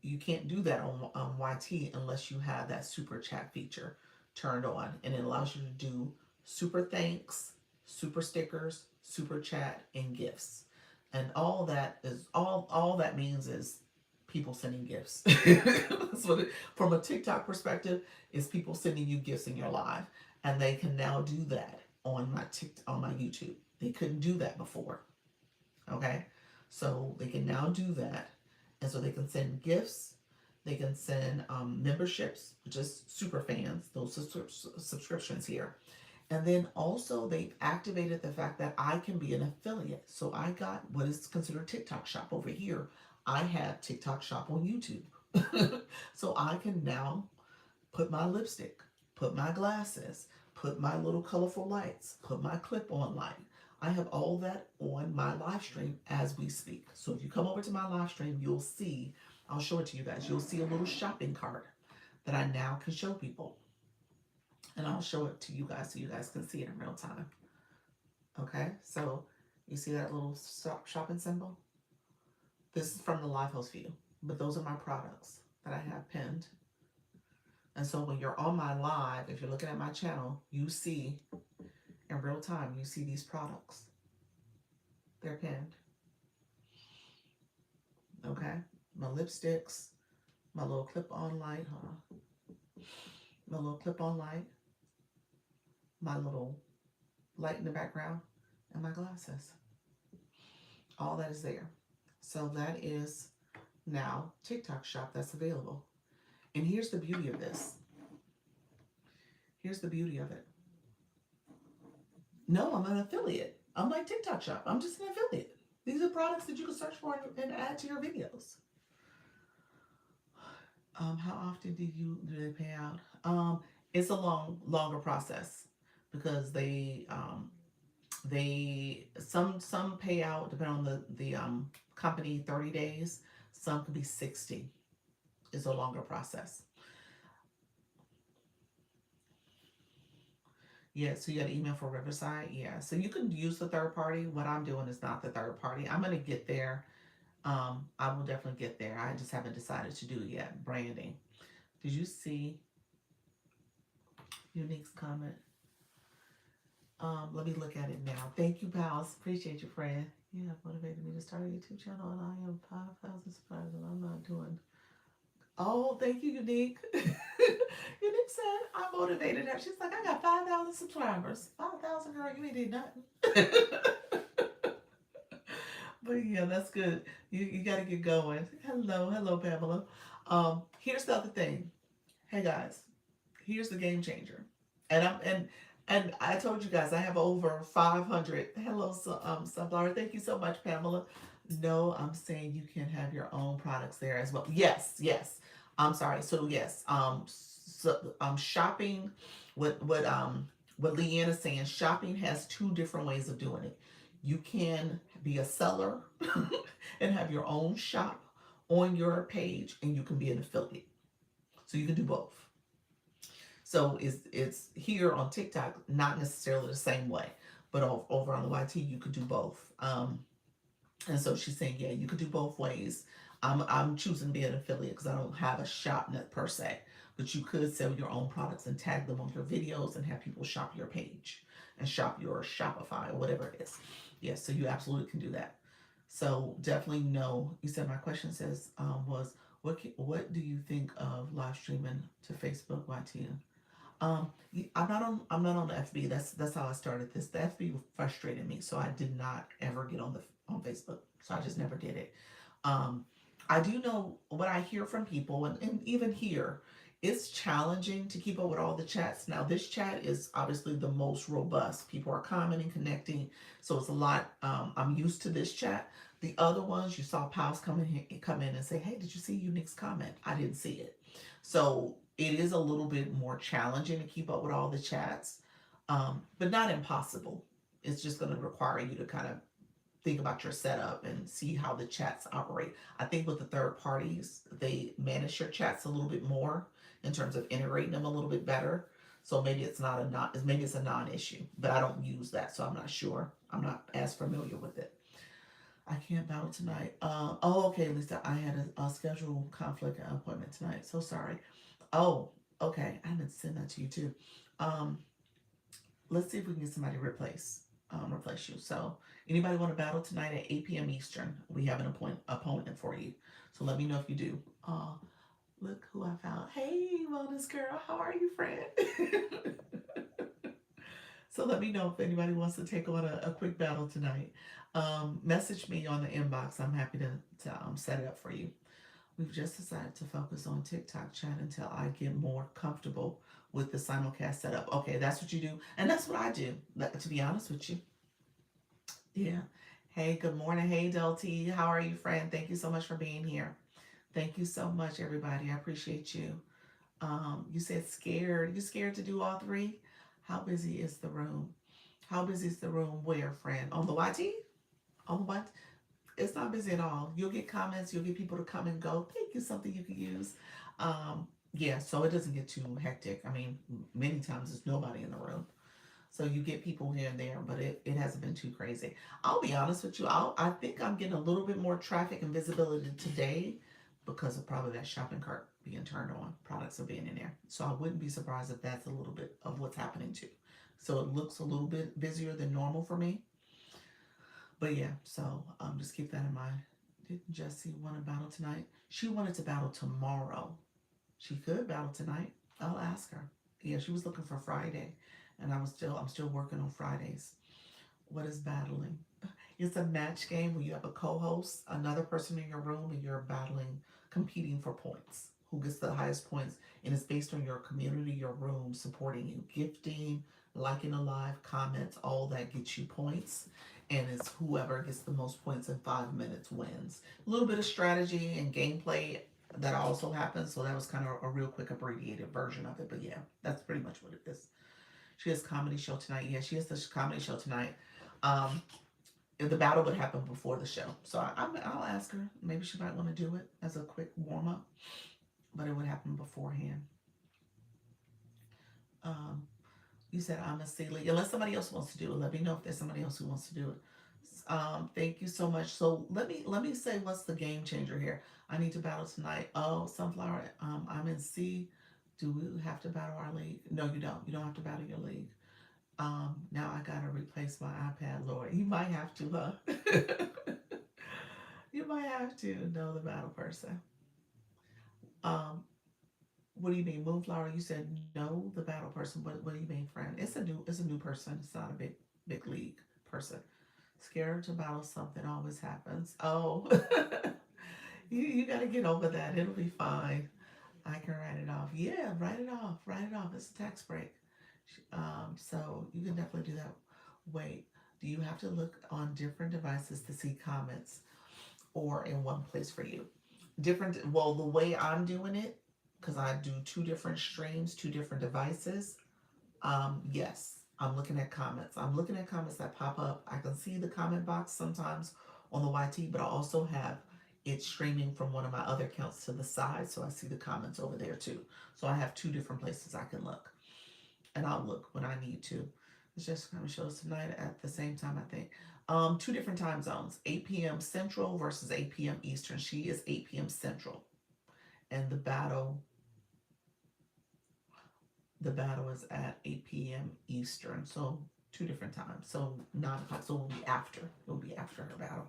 You can't do that on YT unless you have that super chat feature turned on, and it allows you to do super thanks, super stickers, super chat, and gifts. And all that means is people sending gifts. That's what from a TikTok perspective is people sending you gifts in your live, and they can now do that on my YouTube. They couldn't do that before. Okay, so they can now do that, and so they can send gifts. They can send memberships, which is super fans, those subscriptions here. And then also they've activated the fact that I can be an affiliate. So I got what is considered TikTok shop over here. I have TikTok shop on YouTube. So I can now put my lipstick, put my glasses, put my little colorful lights, put my clip-on light. I have all that on my live stream as we speak. So if you come over to my live stream, you'll see, I'll show it to you guys. You'll see a little shopping cart that I now can show people. And I'll show it to you guys so you guys can see it in real time. Okay, so you see that little shopping symbol? This is from the live host view, but those are my products that I have pinned. And so when you're on my live, if you're looking at my channel, you see in real time, you see these products. They're pinned. Okay? My lipsticks, my little clip-on light, hold on. My little clip-on light, my little light in the background, and my glasses. All that is there. So that is now TikTok shop that's available. And here's the beauty of this. Here's the beauty of it. No, I'm an affiliate. I'm like TikTok shop. I'm just an affiliate. These are products that you can search for and add to your videos. How often do they pay out? It's a longer process because they some pay out depending on the company 30 days. Some could be 60. It's a longer process. Yeah, so you got an email for Riverside. Yeah, so you can use the third party. What I'm doing is not the third party. I'm gonna get there. I will definitely get there. I just haven't decided to do it yet. Branding. Did you see Unique's comment? Let me look at it now. Thank you, pals. Appreciate you, friend. You have motivated me to start a YouTube channel, and I am 5,000 subscribers, and I'm not doing. Oh, thank you, Unique. Unique said I motivated her. She's like, I got 5,000 subscribers. 5,000, girl, you ain't did nothing. But yeah, that's good. You got to get going. Hello, Pamela. Here's the other thing. Hey guys, here's the game changer. And I told you guys I have over 500. Hello, Sunflower. Thank you so much, Pamela. No, I'm saying you can have your own products there as well. Yes. I'm sorry. So yes, shopping. What Leanne is saying, shopping has two different ways of doing it. You can be a seller and have your own shop on your page, and you can be an affiliate. So you can do both. So it's here on TikTok, not necessarily the same way, but over on the YT, you could do both. And so she's saying, yeah, you could do both ways. I'm choosing to be an affiliate because I don't have a shop net per se, but you could sell your own products and tag them on your videos and have people shop your page and shop your Shopify or whatever it is. Yes, so you absolutely can do that. So definitely know. You said my question says was what do you think of live streaming to Facebook YT? Um, I'm not on the FB. That's how I started this. The FB frustrated me, so I did not ever get on Facebook. So I just never did it. Um, I do know what I hear from people, and even here, it's challenging to keep up with all the chats. Now, this chat is obviously the most robust. People are commenting, connecting, so it's a lot. I'm used to this chat. The other ones, you saw pals come in and say, "Hey, did you see Unique's comment?" I didn't see it, so it is a little bit more challenging to keep up with all the chats, but not impossible. It's just going to require you to kind of think about your setup and see how the chats operate. I think with the third parties, they manage your chats a little bit more in terms of integrating them a little bit better. So maybe it's not a not maybe it's a non-issue, but I don't use that, so I'm not sure. I'm not as familiar with it. I can't battle tonight. Oh, okay, Lisa. I had a scheduled conflict appointment tonight. So sorry. Oh, okay. I meant to send that to you too. Um, let's see if we can get somebody to replace you. So anybody want to battle tonight at 8 p.m. Eastern? We have an opponent for you. So let me know if you do. Look who I found. Hey, wellness girl. How are you, friend? So let me know if anybody wants to take on a quick battle tonight. Message me on the inbox. I'm happy to set it up for you. We've just decided to focus on TikTok chat until I get more comfortable with the simulcast setup. Okay, that's what you do. And that's what I do, to be honest with you. Yeah. Hey, good morning. Hey, Delty. How are you, friend? Thank you so much for being here. Thank you so much, everybody. I appreciate you. You said scared. You scared to do all three? How busy is the room? How busy is the room where, friend? On the YT? On the YT? It's not busy at all. You'll get comments. You'll get people to come and go. Thank you, something you can use. Yeah, so it doesn't get too hectic. I mean, many times there's nobody in the room. So you get people here and there, but it hasn't been too crazy. I'll be honest with you. I think I'm getting a little bit more traffic and visibility today because of probably that shopping cart being turned on, products are being in there. So I wouldn't be surprised if that's a little bit of what's happening too. So it looks a little bit busier than normal for me. But yeah, so just keep that in mind. Didn't Jessie want to battle tonight? She wanted to battle tomorrow. She could battle tonight. I'll ask her. Yeah, she was looking for Friday, and I'm still working on Fridays. What is battling? It's a match game where you have a co-host, another person in your room, and you're battling, competing for points. Who gets the highest points? And it's based on your community, your room supporting you, gifting, liking a live, comments, all that gets you points. And it's whoever gets the most points in 5 minutes wins. A little bit of strategy and gameplay that also happens. So that was kind of a real quick abbreviated version of it. But yeah, that's pretty much what it is. She has comedy show tonight. Yeah, she has the comedy show tonight. Um, if the battle would happen before the show, so I'll ask her. Maybe she might want to do it as a quick warm up, but it would happen beforehand. Um, you said I'm a silly. Unless somebody else wants to do it, let me know if there's somebody else who wants to do it. Thank you so much. So let me say what's the game changer here. I need to battle tonight. Oh, Sunflower. I'm in C. Do we have to battle our league? No, you don't. You don't have to battle your league. Now I gotta replace my iPad, Lord. You might have to, huh? You might have to know the battle person. Um, what do you mean, Moonflower? You said know the battle person. What do you mean, friend? It's a new person. It's not a big league person. Scared to battle something always happens. Oh, you gotta get over that. It'll be fine. I can write it off. Yeah, write it off. Write it off. It's a tax break. So you can definitely do that. Wait, do you have to look on different devices to see comments or in one place for you? Different, well, the way I'm doing it, because I do two different streams, two different devices, yes, I'm looking at comments. I'm looking at comments that pop up. I can see the comment box sometimes on the YT, but I also have it streaming from one of my other accounts to the side, so I see the comments over there too. So I have two different places I can look, and I'll look when I need to. It's just kind of shows tonight at the same time, I think. Two different time zones, 8 p.m. Central versus 8 p.m. Eastern. She is 8 p.m. Central, and the battle is at 8 p.m. Eastern. So two different times. So 9 o'clock. So it'll be after her battle.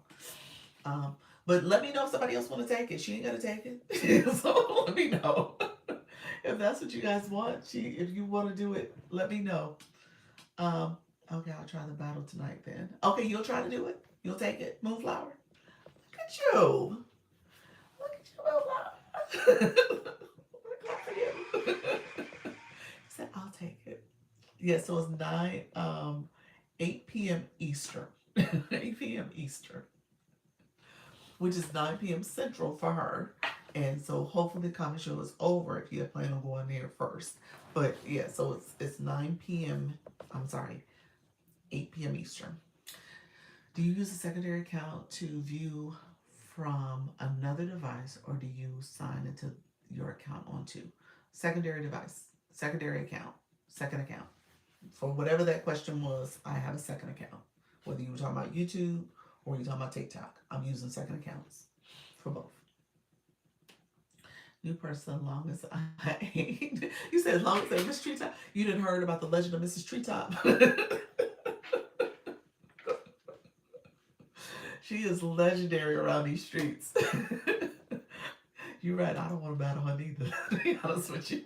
Um, but let me know if somebody else want to take it. She ain't gonna take it. So let me know. If that's what you guys want. If you want to do it, let me know. Um, okay, I'll try the battle tonight then. Okay, you'll try to do it? You'll take it, Moonflower? Look at you. Look at you, Moonflower. Look for you. He said, I'll take it. Yeah, so it's 8 p.m. Eastern. 8 p.m. Eastern, which is 9 p.m. Central for her. And so hopefully the comedy show is over if you plan on going there first. But yeah, so it's 9 p.m. I'm sorry, 8 p.m. Eastern. Do you use a secondary account to view from another device, or do you sign into your account onto secondary device, secondary account, second account? For whatever that question was, I have a second account. Whether you were talking about YouTube or you're talking about TikTok, I'm using second accounts for both. New person, long as I ate. You said as long as I Miss Treetop. You didn't heard about the legend of Mrs. Treetop. She is legendary around these streets. You're right. I don't want to battle her neither. To be honest with you.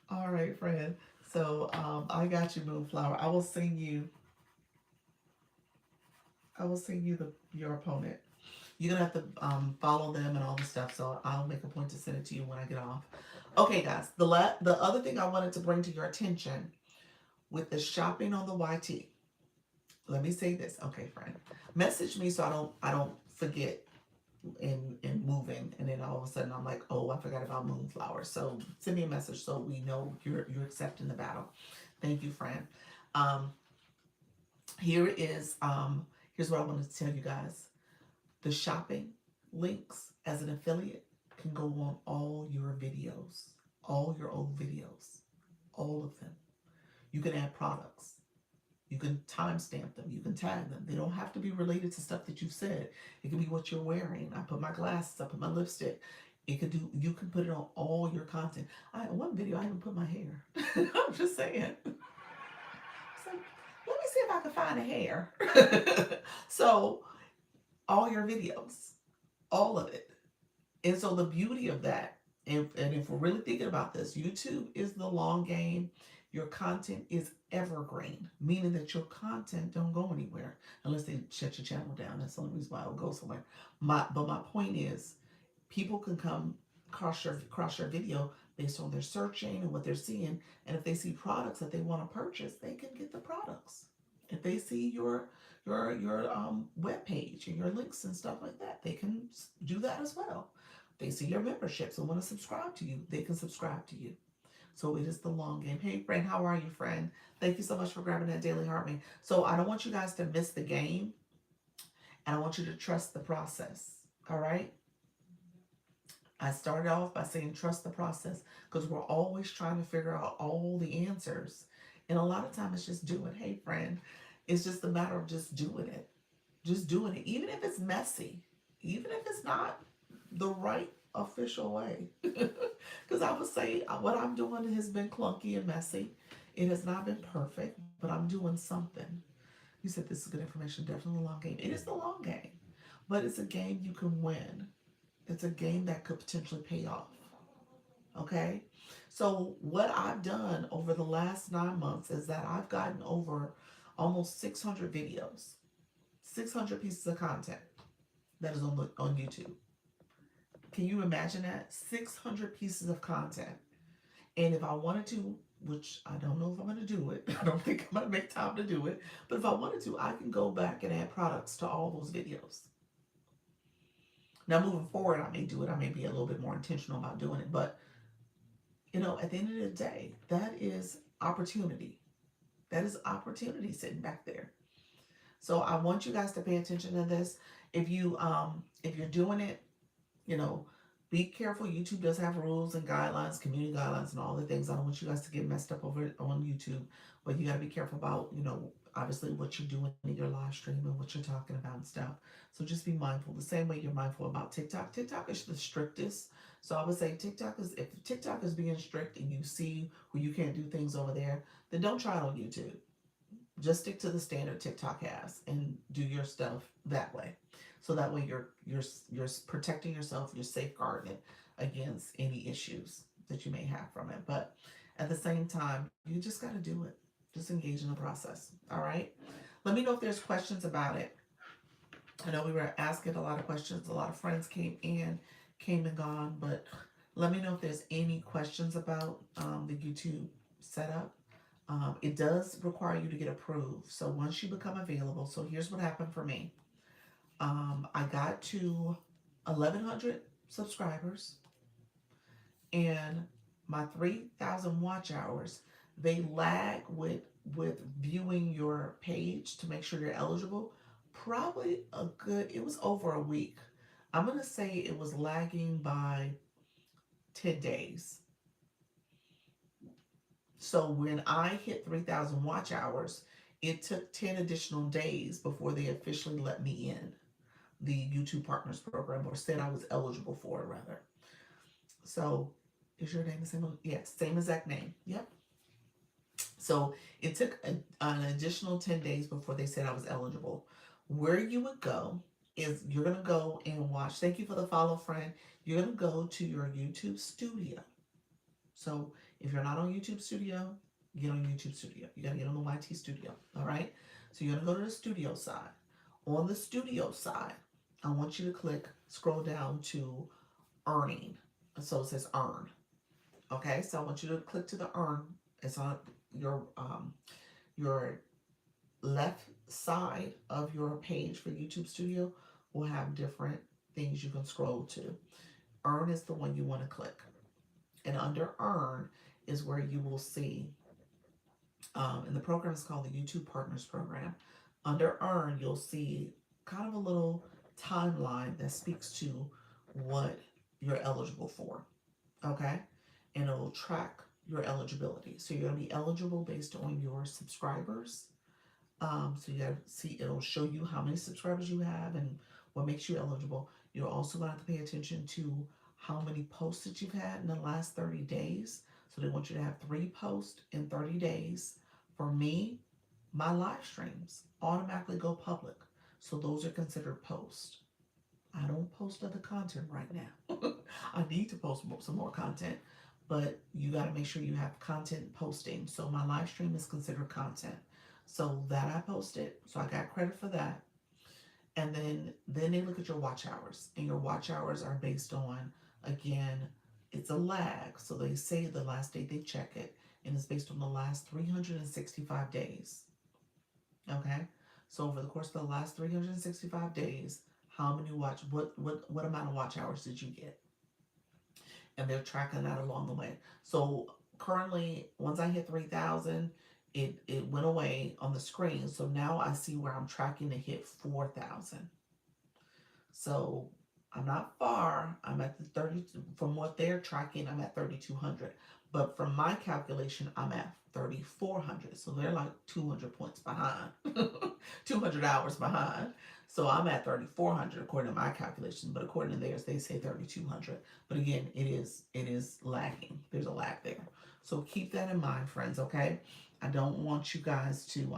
All right, friend. So I got you, Moonflower. I will sing you. Your opponent. You're gonna have to follow them and all the stuff. So I'll make a point to send it to you when I get off. Okay, guys. The other thing I wanted to bring to your attention with the shopping on the YT. Let me say this, okay, friend. Message me so I don't forget in moving, and then all of a sudden I'm like, oh, I forgot about Moonflower. So send me a message so we know you're accepting the battle. Thank you, friend. Um, here's what I wanted to tell you guys. The shopping links as an affiliate can go on all your videos, all your old videos, all of them. You can add products. You can timestamp them. You can tag them. They don't have to be related to stuff that you've said. It can be what you're wearing. I put my glasses, I put my lipstick. It could do. You can put it on all your content. One video I even put my hair. I'm just saying. So let me see if I can find a hair. So all your videos, all of it. And so the beauty of that, and if we're really thinking about this, YouTube is the long game. Your content is evergreen, meaning that your content don't go anywhere unless they shut your channel down. That's the only reason why it'll go somewhere. But my point is, people can come across your video based on their searching and what they're seeing, and if they see products that they want to purchase, they can get the products. If they see your web page and your links and stuff like that, they can do that as well. They see your memberships and want to subscribe to you, they can subscribe to you. So it is the long game. Hey, friend, how are you, friend? Thank you so much for grabbing that daily heart rate. So I don't want you guys to miss the game, and I want you to trust the process. All right? I started off by saying trust the process because we're always trying to figure out all the answers. And a lot of times it's just doing. Hey, friend, it's just a matter of just doing it. Just doing it. Even if it's messy, even if it's not the right official way. Because I would say what I'm doing has been clunky and messy. It has not been perfect, but I'm doing something. You said this is good information, definitely the long game. It is the long game, but it's a game you can win. It's a game that could potentially pay off. Okay? So, what I've done over the last 9 months is that I've gotten over almost 600 videos, 600 pieces of content that is on YouTube. Can you imagine that? 600 pieces of content. And if I wanted to, which I don't know if I'm going to do it, I don't think I'm going to make time to do it, but if I wanted to, I can go back and add products to all those videos. Now, moving forward, I may do it. I may be a little bit more intentional about doing it. But, at the end of the day, that is opportunity. That is opportunity sitting back there. So I want you guys to pay attention to this. If you're doing it, you know, be careful. YouTube does have rules and guidelines, community guidelines, and all the things. I don't want you guys to get messed up over on YouTube, but you got to be careful about, obviously what you're doing in your live stream and what you're talking about and stuff. So just be mindful. The same way you're mindful about TikTok. TikTok is the strictest. So I would say if TikTok is being strict and you see where you can't do things over there, then don't try it on YouTube. Just stick to the standard TikTok has and do your stuff that way. So that way you're protecting yourself, you're safeguarding it against any issues that you may have from it. But at the same time, you just got to do it. Just engage in the process. All right. Let me know if there's questions about it. I know we were asking a lot of questions. A lot of friends came and gone, but let me know if there's any questions about the YouTube setup. It does require you to get approved. So once you become available, so here's what happened for me. I got to 1,100 subscribers, and my 3,000 watch hours, they lag with viewing your page to make sure you're eligible. Probably it was over a week. I'm going to say it was lagging by 10 days. So when I hit 3,000 watch hours, it took 10 additional days before they officially let me in the YouTube Partners Program, or said I was eligible for it, rather. So is your name the same? Yes, same exact name. Yep. So it took an additional 10 days before they said I was eligible. Where you would go is you're going to go and watch. Thank you for the follow, friend. You're going to go to your YouTube studio. So if you're not on YouTube Studio, get on YouTube Studio. You got to get on the YT Studio. All right. So you're going to go to the studio side. On the studio side, I want you to scroll down to earning. So it says earn. Okay. So I want you to click to the earn. It's on your left side of your page for YouTube Studio will have different things you can scroll to. Earn is the one you want to click. And under earn is where you will see, and the program is called the YouTube Partners Program. Under earn, you'll see kind of a little timeline that speaks to what you're eligible for. Okay? And it'll track your eligibility. So you're going to be eligible based on your subscribers. So you got to see, it'll show you how many subscribers you have and what makes you eligible. You're also going to have to pay attention to how many posts that you've had in the last 30 days. So they want you to have 3 posts in 30 days. For me, my live streams automatically go public. So those are considered posts. I don't post other content right now. I need to post some more content, but you got to make sure you have content posting. So my live stream is considered content. So that I posted, so I got credit for that. And then they look at your watch hours, and your watch hours are based on, again, it's a lag. So they say the last day they check it, and it's based on the last 365 days. Okay, so over the course of the last 365 days, how many what amount of watch hours did you get? And they're tracking that along the way. So currently, once I hit 3,000, it went away on the screen. So now I see where I'm tracking to hit 4,000. So I'm not far. I'm at the 30, from what they're tracking, I'm at 3,200. But from my calculation, I'm at 3,400. So they're like 200 points behind, 200 hours behind. So I'm at 3,400 according to my calculation, but according to theirs, they say 3,200. But again, it is lagging. There's a lag there. So keep that in mind, friends, okay? I don't want you guys to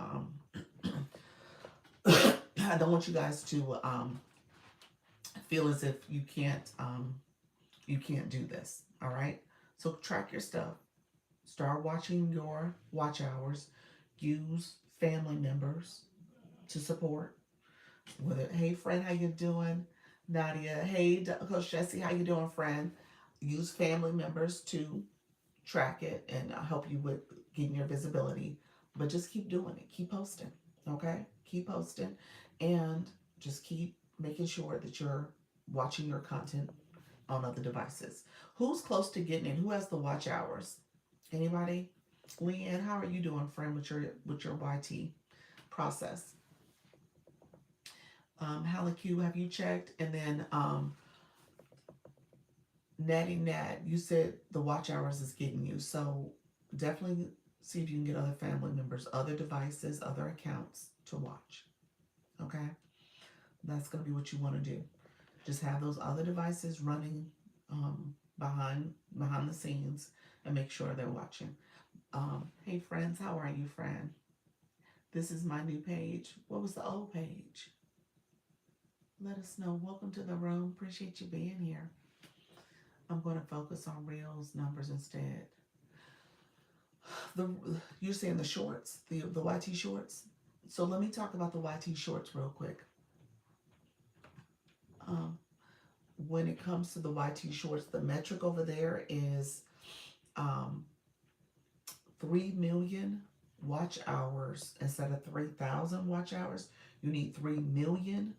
I don't want you guys to feel as if you can't do this. All right. So track your stuff. Start watching your watch hours. Use family members to support. Whether, hey friend, how you doing? Nadia, hey Coach Jesse, how you doing, friend? Use family members to track it and help you with getting your visibility. But just keep doing it. Keep posting. Okay? Keep posting and just keep making sure that you're watching your content on other devices. Who's close to getting it? Who has the watch hours? Anybody? Leanne, how are you doing, friend, with your YT process? Hallie Q, have you checked? And then Natty Nat, you said the watch hours is getting you. So definitely see if you can get other family members, other devices, other accounts to watch. Okay? That's going to be what you want to do. Just have those other devices running behind the scenes and make sure they're watching. Hey friends, how are you, friend? This is my new page. What was the old page? Let us know. Welcome to the room. Appreciate you being here. I'm going to focus on reels, numbers instead. You're saying the shorts, the YT shorts. So let me talk about the YT shorts real quick. When it comes to the YT shorts, the metric over there is 3 million watch hours instead of 3,000 watch hours. You need 3 million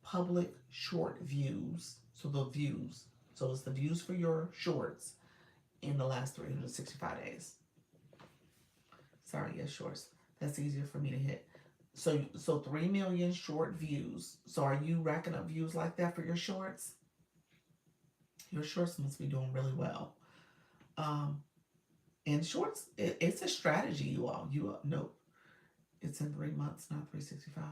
public short views. So the views. So it's the views for your shorts in the last 365 days. Sorry, yes, shorts. That's easier for me to hit. So 3 million short views. So are you racking up views like that for your shorts? Your shorts must be doing really well. And shorts, it's a strategy, you all. Nope. It's in 3 months, not 365.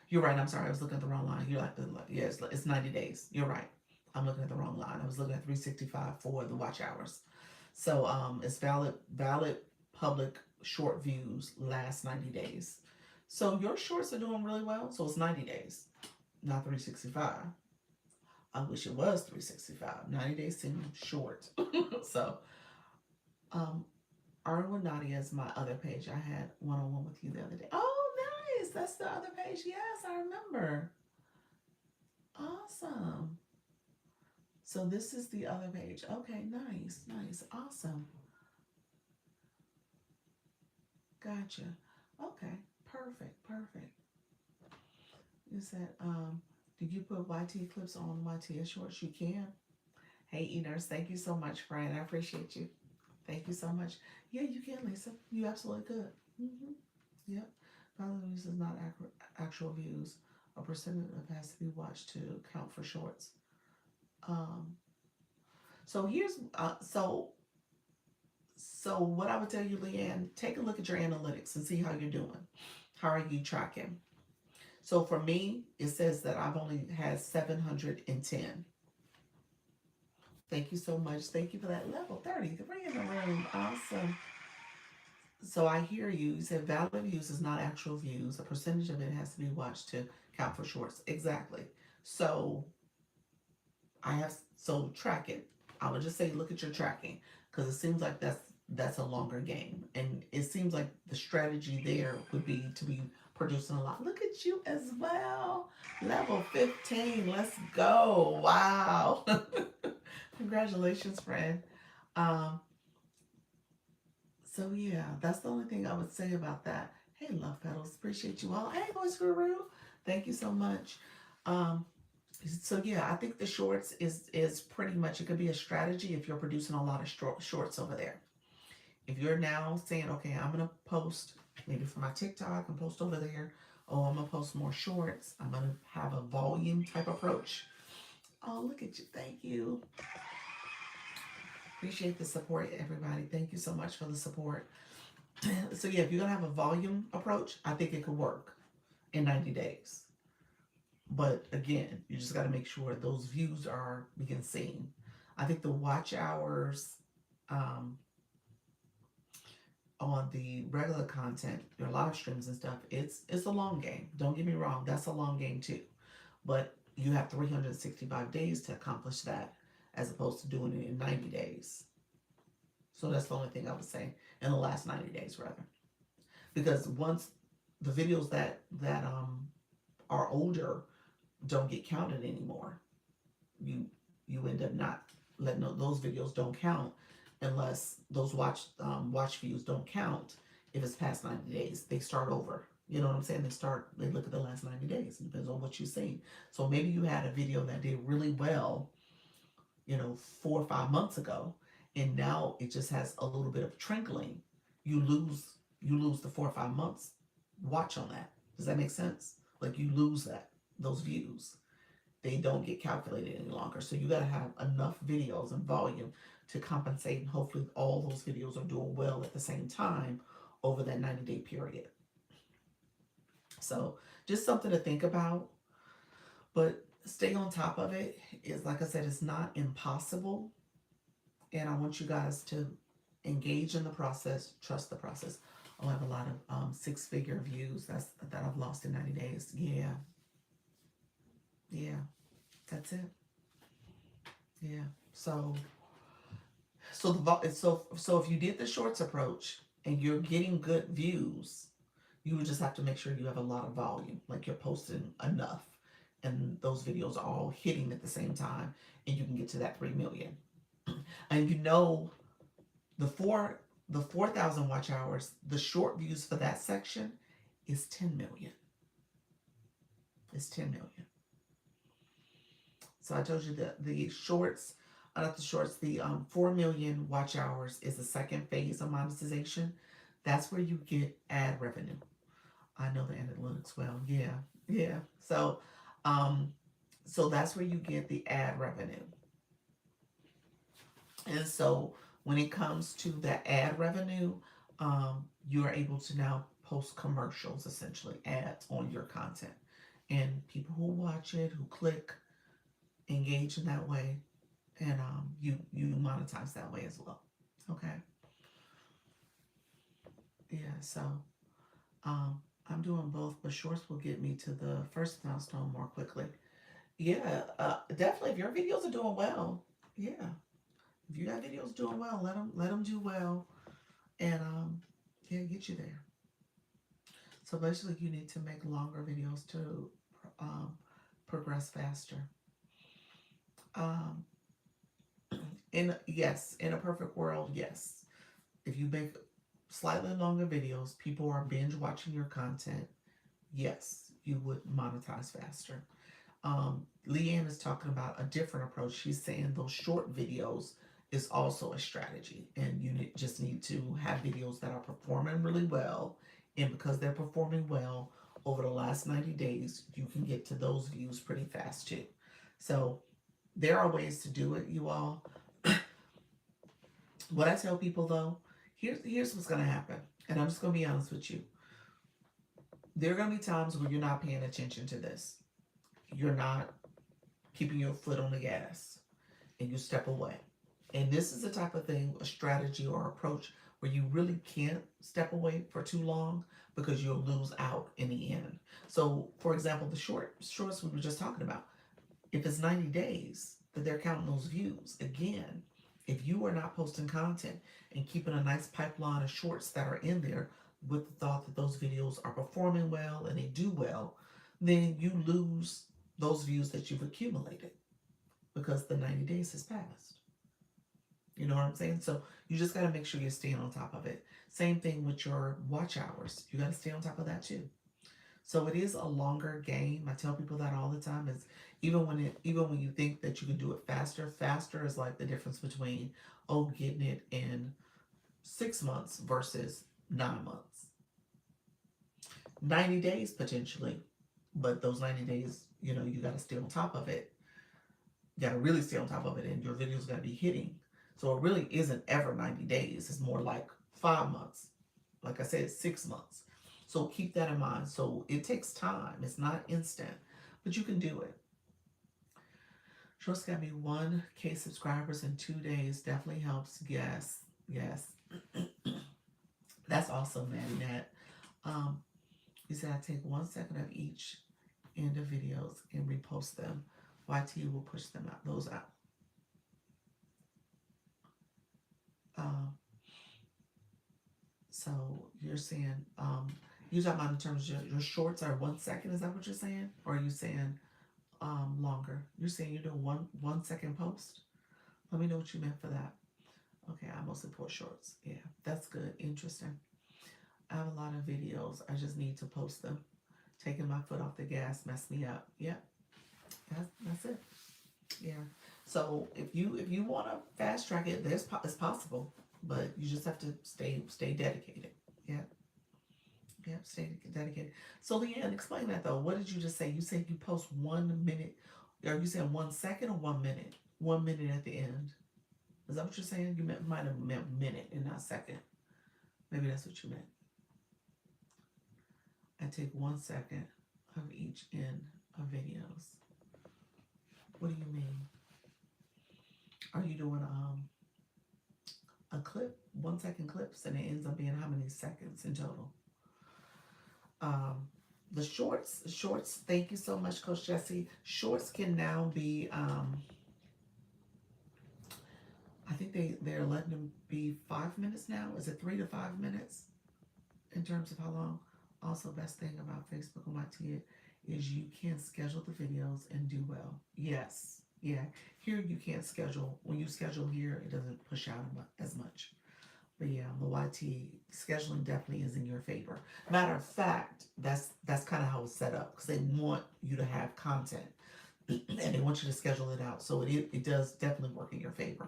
You're right. I'm sorry. I was looking at the wrong line. You're like, yeah, it's 90 days. You're right. I'm looking at the wrong line. I was looking at 365 for the watch hours. So it's valid public short views last 90 days. So your shorts are doing really well. So it's 90 days, not 365. I wish it was 365. 90 days seems short. So Arwen Nadia is my other page. I had one-on-one with you the other day. Oh, nice. That's the other page. Yes, I remember. Awesome. So this is the other page. Okay, nice. Awesome. Gotcha. Okay, perfect. You said, did you put YT clips on YT shorts? You can. Hey, E-Nurse, thank you so much, friend. I appreciate you. Thank you so much. Yeah, you can, Lisa. You absolutely could. Yep. Valid views is not actual views. A percentage of has to be watched to count for shorts. So here's so So what I would tell you, Leanne, take a look at your analytics and see how you're doing. How are you tracking? So for me, it says that I've only had 710. Thank you so much. Thank you for that. Level 33 in the room. Awesome. So I hear you. You said valid views is not actual views. A percentage of it has to be watched to count for shorts. Exactly. So so track it. I would just say look at your tracking because it seems like that's a longer game, and it seems like the strategy there would be to be producing a lot. Look at you as well, level 15. Let's go! Wow, congratulations, friend. Um, so yeah, that's the only thing I would say about that. Hey, love petals, appreciate you all. Hey, voice guru, thank you so much. Um, So yeah, I think the shorts is pretty much, it could be a strategy if you're producing a lot of shorts over there. If you're now saying, okay, I'm gonna post maybe for my TikTok and post over there. Oh, I'm gonna post more shorts. I'm gonna have a volume type approach. Oh, look at you! Thank you. Appreciate the support, everybody. Thank you so much for the support. So yeah, if you're gonna have a volume approach, I think it could work in 90 days. But again, you just got to make sure those views are being seen. I think the watch hours um, on the regular content, your live streams and stuff, it's a long game. Don't get me wrong, that's a long game too. But you have 365 days to accomplish that, as opposed to doing it in 90 days. So that's the only thing I would say, in the last 90 days rather, because once the videos that are older don't get counted anymore, you you end up not letting those videos don't count unless those watch views don't count. If it's past 90 days, they start over. You know what I'm saying? They look at the last 90 days. It depends on what you've seen. So maybe you had a video that did really well, 4 or 5 months ago, and now it just has a little bit of trickling. You lose the 4 or 5 months watch on that. Does that make sense? Like you lose those views, they don't get calculated any longer. So you got to have enough videos and volume to compensate, and hopefully all those videos are doing well at the same time over that 90-day period. So just something to think about, but stay on top of it. Is, like I said, it's not impossible, and I want you guys to engage in the process, trust the process. Oh, I have a lot of 6-figure views that I've lost in 90 days. Yeah, that's it. Yeah. So if you did the shorts approach and you're getting good views, you would just have to make sure you have a lot of volume, like you're posting enough, and those videos are all hitting at the same time, and you can get to that 3 million. And the 4,000 watch hours, the short views for that section is 10 million. It's 10 million. So I told you that the shorts, not the shorts, the 4 million watch hours is the second phase of monetization. That's where you get ad revenue. I know the analytics well. Yeah. Um, so that's where you get the ad revenue. And so when it comes to that ad revenue, you are able to now post commercials, essentially ads on your content, and people who watch it, who click, engage in that way, and you monetize that way as well. Okay. Yeah. So I'm doing both, but shorts will get me to the first milestone more quickly. Yeah, definitely. If your videos are doing well, yeah. If you got videos doing well, let them do well, and yeah, get you there. So basically, you need to make longer videos to um, progress faster. Um, in a perfect world, yes. If you make slightly longer videos, people are binge watching your content. Yes, you would monetize faster. Leanne is talking about a different approach. She's saying those short videos is also a strategy, and you just need to have videos that are performing really well, and because they're performing well over the last 90 days, you can get to those views pretty fast too. So there are ways to do it, you all. What I tell people though Here's what's going to happen. And I'm just going to be honest with you. There are going to be times where you're not paying attention to this. You're not keeping your foot on the gas and you step away. And this is the type of thing, a strategy or approach where you really can't step away for too long because you'll lose out in the end. So, for example, the shorts we were just talking about, if it's 90 days that they're counting those views, again, if you are not posting content and keeping a nice pipeline of shorts that are in there with the thought that those videos are performing well and they do well, then you lose those views that you've accumulated because the 90 days has passed. You know what I'm saying? So you just got to make sure you're staying on top of it. Same thing with your watch hours. You got to stay on top of that too. So it is a longer game. I tell people that all the time. Is even when you think that you can do it faster, faster is like the difference between getting it in 6 months versus 9 months. 90 days potentially, but those 90 days, you got to stay on top of it. You got to really stay on top of it, and your video's got to be hitting. So it really isn't ever 90 days. It's more like 5 months. Like I said, 6 months. So keep that in mind. So it takes time. It's not instant, but you can do it. Shorts got me 1K subscribers in 2 days. Definitely helps. Yes. That's awesome, Maddie Nat. You said I take 1 second of each end of videos and repost them. YT will push them out. Those out. So you're saying, you talking about in terms of your shorts are 1 second, is that what you're saying? Or are you saying longer? You're saying you're doing one second post? Let me know what you meant for that. Okay, I mostly post shorts. Yeah, that's good. Interesting. I have a lot of videos. I just need to post them. Taking my foot off the gas messed me up. Yep. That's it. Yeah. So if you want to fast track it, it's possible, but you just have to stay dedicated. Yeah. Yeah. Stay dedicated. So Leanne, explain that though. What did you just say? You said you post 1 minute. Are you saying 1 second or 1 minute? 1 minute at the end. Is that what you're saying? You might have meant minute and not second. Maybe that's what you meant. I take 1 second of each end of videos. What do you mean? Are you doing a clip, 1 second clips, and it ends up being how many seconds in total? The shorts. Thank you so much, Coach Jesse. Shorts can now be. I think they're letting them be 5 minutes now. Is it 3 to 5 minutes in terms of how long? Also, best thing about Facebook on my TID is you can schedule the videos and do well. Yes. Yeah. Here you can't schedule. When you schedule here, it doesn't push out as much. But yeah, the YT scheduling definitely is in your favor. Matter of fact, that's kind of how it's set up because they want you to have content and they want you to schedule it out. So it does definitely work in your favor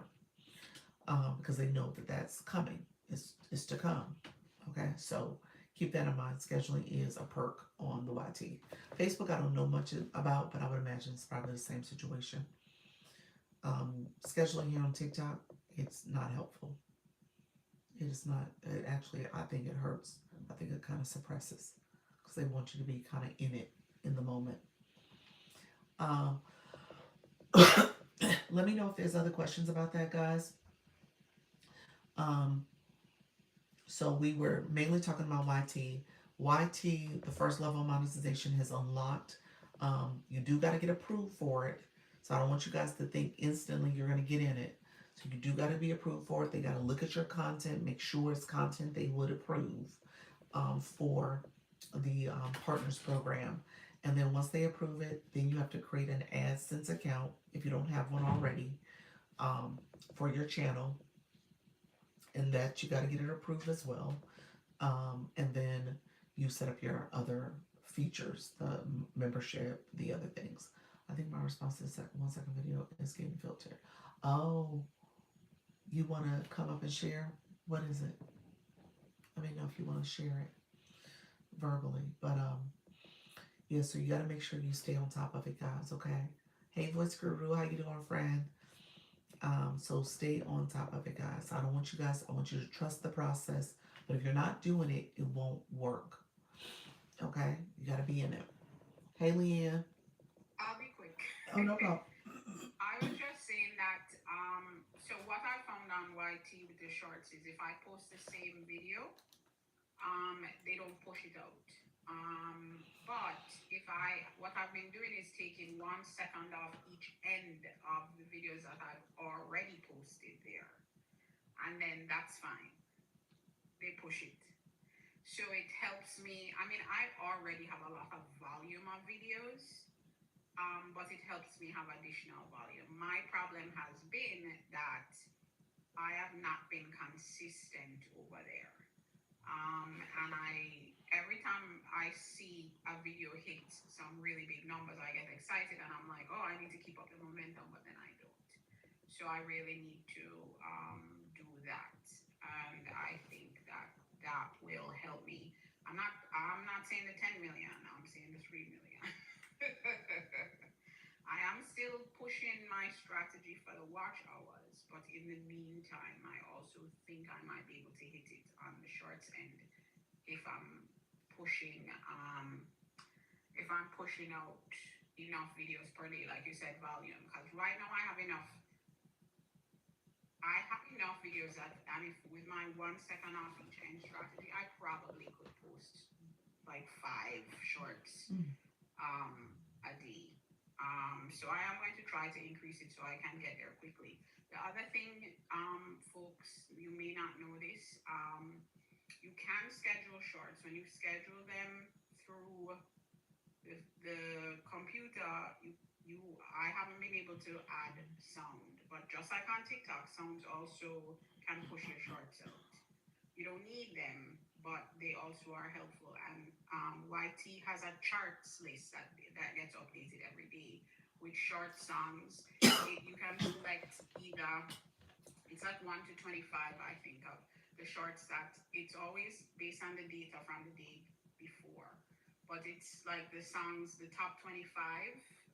because they know that that's coming. It's to come. Okay, so keep that in mind. Scheduling is a perk on the YT. Facebook, I don't know much about, but I would imagine it's probably the same situation. Scheduling here on TikTok, it's not helpful. It is not. It actually, I think it hurts. I think it kind of suppresses because they want you to be kind of in it in the moment. Let me know if there's other questions about that, guys. So we were mainly talking about YT. YT, the first level of monetization has unlocked. You do got to get approved for it. So I don't want you guys to think instantly you're going to get in it. So you do got to be approved for it. They got to look at your content, make sure it's content they would approve for the partners program. And then once they approve it, then you have to create an AdSense account if you don't have one already for your channel. And that you got to get it approved as well. And then you set up your other features, the membership, the other things. I think my response to the 1 second video is getting filtered. Oh, you want to come up and share? What is it? Let me know if you want to share it verbally. But yeah, so you got to make sure you stay on top of it, guys, okay? Hey, Voice Guru, how you doing, friend? So stay on top of it, guys. I don't want you guys, I want you to trust the process. But if you're not doing it, it won't work. Okay? You got to be in it. Hey, Leanne. I'll be quick. Oh, no problem. I was just saying that, so what I found on YT with the shorts is if I post the same video, they don't push it out. But what I've been doing is taking 1 second off each end of the videos that I've already posted there. And then that's fine. They push it. So it helps me. I mean, I already have a lot of volume of videos, but it helps me have additional volume. My problem has been that I have not been consistent over there. And every time I see a video hit some really big numbers, I get excited and I'm like, oh, I need to keep up the momentum, but then I don't. So I really need to do that, and I think that that will help me. I'm not saying the 10 million. I'm saying the 3 million. I am still pushing my strategy for the watch hours, but in the meantime, I also think I might be able to hit it on the shorts end if I'm pushing if I'm pushing out enough videos per day, like you said, volume. Because right now I have enough videos that, and if with my 1 second off each end strategy, I probably could post like 5 shorts Mm. a day. So I am going to try to increase it so I can get there quickly. The other thing, folks, you may not know this. You can schedule shorts when you schedule them through the computer. I haven't been able to add sound, but just like on TikTok, sounds also can push your shorts out. You don't need them, but they also are helpful. And YT has a charts list that gets updated every day with short songs. You can select either, it's like 1 to 25, I think, of the shorts that it's always based on the data from the day before. But it's like the songs, the top 25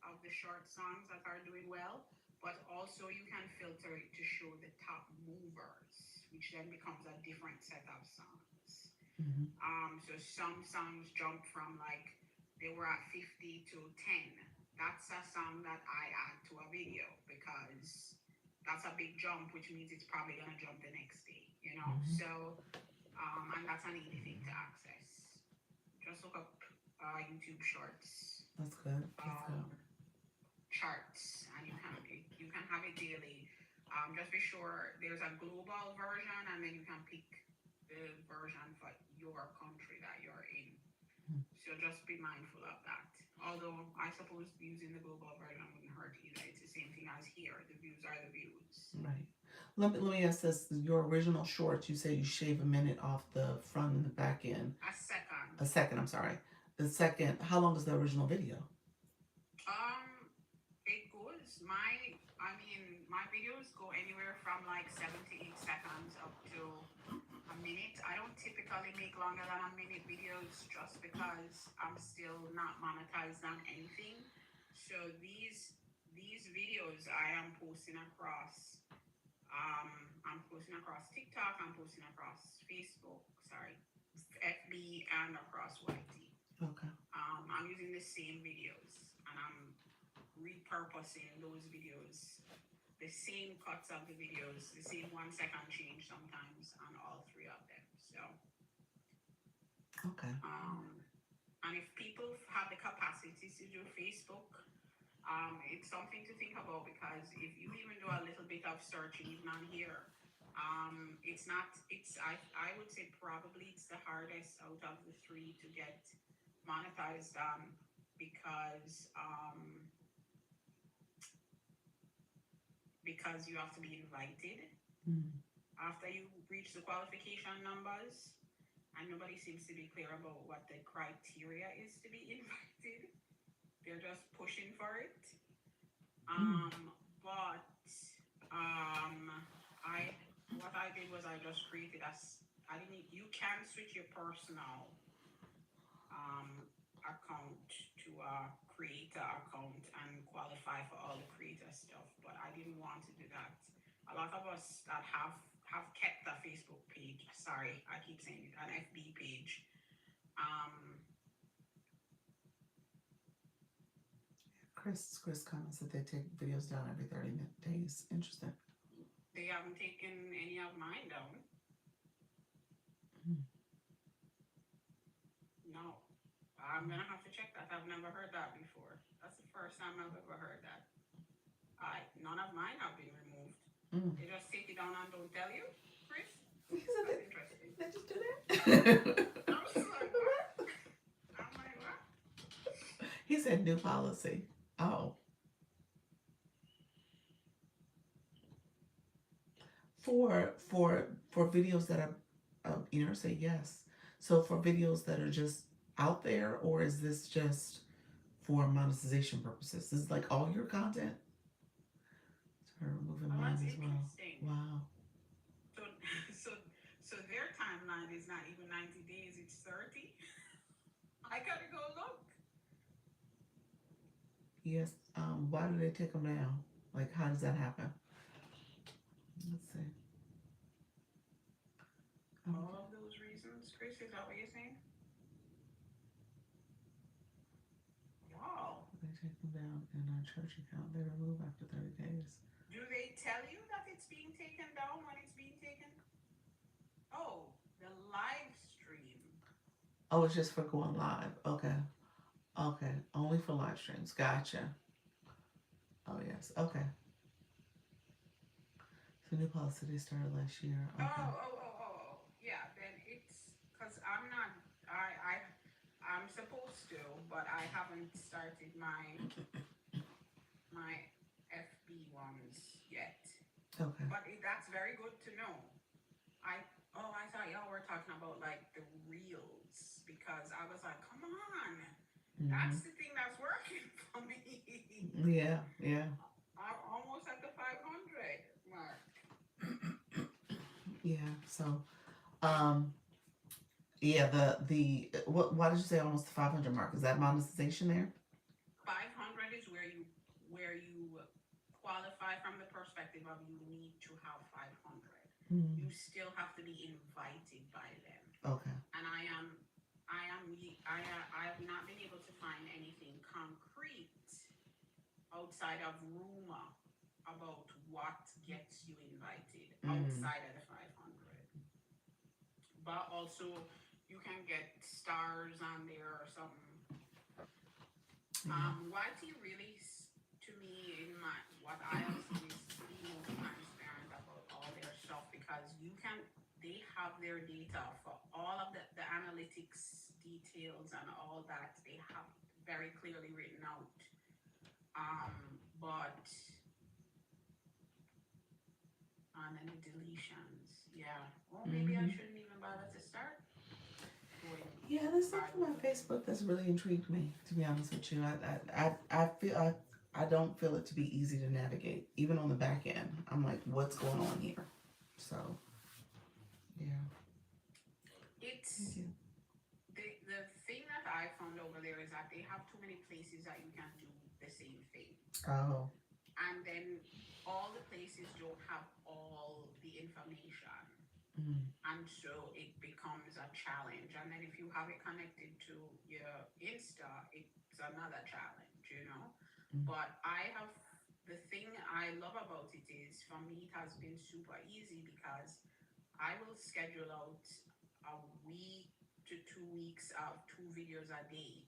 of the short songs that are doing well. But also you can filter it to show the top movers, which then becomes a different set of songs. Mm-hmm. So some songs jump from like they were at 50 to 10. That's a song that I add to a video because that's a big jump, which means it's probably gonna jump the next day, you know. Mm-hmm. So and that's an easy thing to access. Just look up YouTube Shorts That's good. That's good. um, charts, and you can have it daily. Just be sure there's a global version, and then you can pick the version for your country that you're in. Mm. So just be mindful of that. Although I suppose using the global version wouldn't hurt either. It's the same thing as here. The views are the views. Right. Let me ask this. Your original shorts, you say you shave a minute off the front and the back end. A second. A second, I'm sorry. The second, how long is the original video? It goes. My videos go anywhere from like 7 to 8 seconds up to a minute. I don't typically make longer than a minute videos just because I'm still not monetized on anything. So these videos I am posting across. I'm posting across TikTok. I'm posting across Facebook. Sorry, FB and across YT. Okay. I'm using the same videos and I'm repurposing those videos, the same cuts of the videos, the same 1 second change sometimes on all three of them. So, Okay. um, and if people have the capacity to do Facebook, it's something to think about because if you even do a little bit of searching, even on here, it's not, I would say probably it's the hardest out of the three to get monetized on because because you have to be invited Mm. after you reach the qualification numbers, and nobody seems to be clear about what the criteria is to be invited. They're just pushing for it. Mm. But um, I what I did was I just created I didn't. You can switch your personal account to a creator account and qualify for all the creator stuff, but I didn't want to do that. a lot of us that have kept a Facebook page. Sorry, I keep saying it, an FB page. Um, Chris comments that they take videos down every 30 days. Interesting. they haven't taken any of mine down. Hmm. No, I'm gonna have to check that. I've never heard that before. That's the first time I've ever heard that. None of mine have been removed. Mm. They just take it down and don't tell you, Chris. He said That's interesting. they just do that. I was like, what? I'm like, what? He said new policy. Oh. For videos that are, say yes. So for videos that are just out there, or is this just for monetization purposes? This is like all your content. So removing Oh, mine that's as well. interesting. Wow. So, so, so their timeline is not even 90 days; it's 30. I gotta go look. Yes. Why do they take them down? Like, how does that happen? Let's see. All of those reasons, Chris, is that what you're saying? Wow. They take them down in our church account. They remove after 30 days. Do they tell you that it's being taken down when it's being taken? Oh, the live stream. Oh, it's just for going live. Okay. Okay. Only for live streams. Gotcha. Oh, yes. Okay. So new policy they started last year. Okay. Yeah, then it's because I'm not, I'm supposed to, but I haven't started my FB ones yet. Okay. But that's very good to know. I thought y'all were talking about like the reels because I was like, come on, that's the thing that's working for me. Yeah. Yeah. I'm almost at the 500 mark. Yeah. So, yeah. The what? Why did you say almost the 500 mark? Is that monetization there? 500 is where you qualify from the perspective of you need to have 500. Mm. You still have to be invited by them. Okay. And I have not been able to find anything concrete outside of rumor about what gets you invited outside of the 500. But also, you can get stars on there or something. YT really, to me, in what I have seen is the most transparent about all their stuff because they have their data for all of the analytics details and all that. They have very clearly written out. But and then the deletions, yeah. Well, maybe I shouldn't even bother to start. Yeah, there's something about Facebook that's really intrigued me. To be honest with you, I feel I don't feel it to be easy to navigate, even on the back end. I'm like, what's going on here? So, yeah. It's the thing that I found over there is that they have too many places that you can do the same thing. Oh. And then all the places don't have all the information. And so it becomes a challenge. And then if you have it connected to your Insta, it's another challenge, you know? But the thing I love about it is, for me, it has been super easy because I will schedule out a week to 2 weeks of 2 videos a day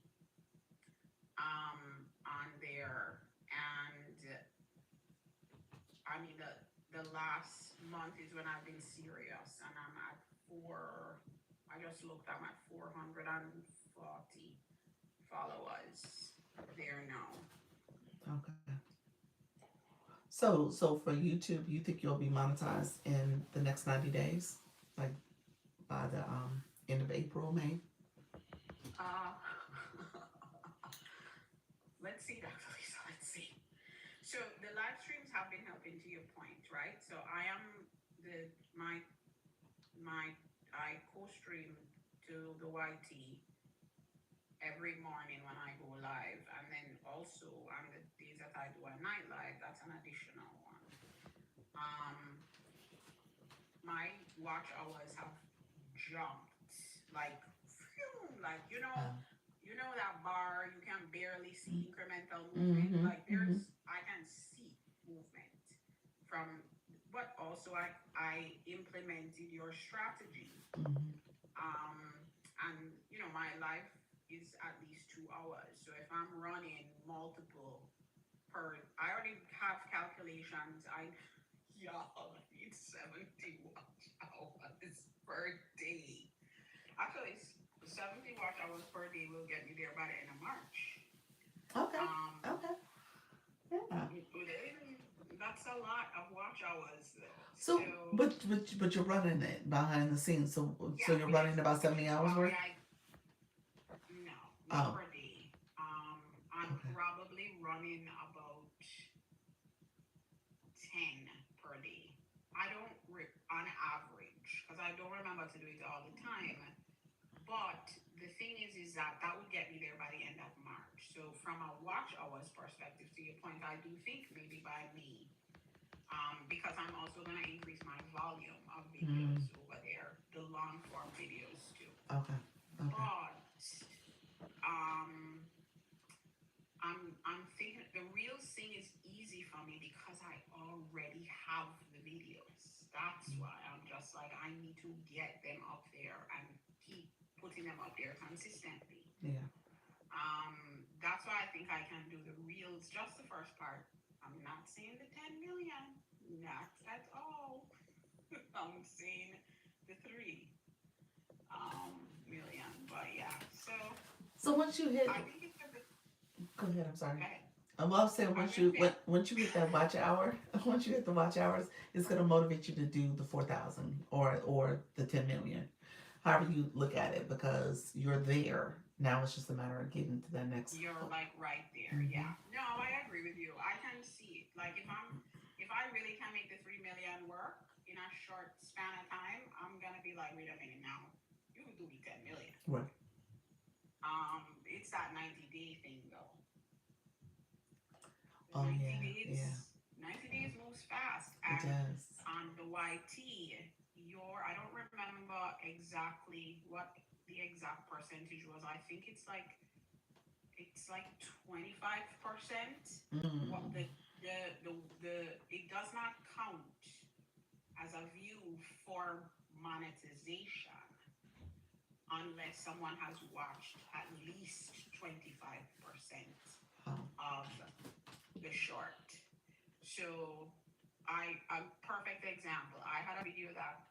on there. And I mean, the last month is when I've been serious, and I'm at I just looked, I'm at 440 followers there now. Okay. So for YouTube, you think you'll be monetized in the next 90 days, like by the end of April, May? Let's see, Dr. Lisa. Let's see. So the live streams have been helping, to your point, right? So I co-stream to the YT every morning when I go live, and then also on the days that I do a night live, that's an additional one. Um, my watch hours have jumped like, phew, like Wow. you know that bar you can barely see incremental movement. Mm-hmm. Like Mm-hmm. I can see movement from, but also I implemented your strategy. Mm-hmm. Um, and my life is at least 2 hours. So if I'm running multiple I already have calculations. Y'all need 70 watch hours per day. Actually, 70 watch hours per day will get me there by the end of March. Okay. Um, Okay. Yeah. that's a lot of watch hours, though. So, So but you're running it behind the scenes. So yeah, you're running about 70 hours I worth. mean, no, not Oh. per day. I'm Okay. probably running about 10 per day. I don't on average because I don't remember to do it all the time. But the thing is that would get me there by the end of March. So from a watch hours perspective, to your point, I do think maybe by May, because I'm also gonna increase my volume of Mm. videos over there, the long form videos too. Okay. Okay. But um, I'm thinking the Reels thing is easy for me because I already have the videos. That's why I'm just like I need to get them up there and keep putting them up there consistently. Yeah. That's why I think I can do the Reels, just the first part. I'm not saying the 10 million, not at all. I'm saying the 3 million, but yeah. So So once you hit, I think it's a bit. go ahead. I'm sorry. Okay. Well, I'm saying I was gonna say once you hit that watch hour, once you hit the watch hours, it's gonna motivate you to do the 4,000 or the 10 million, however you look at it, because you're there now. It's just a matter of getting to that next. you're like right there. Mm-hmm. Yeah. No, I agree with you. I can see it. Like if I really can make the 3 million work in a short span of time, I'm gonna be like, wait a minute now. You do me 10 million. Right. It's that 90-day thing though. The Oh 90 yeah, yeah. days 90 days moves fast. It And does. on the YT, I don't remember exactly what the exact percentage was. I think it's like 25%. What Mm. the it does not count as a view for monetization unless someone has watched at least 25% Oh. of the short. So a perfect example. I had a video that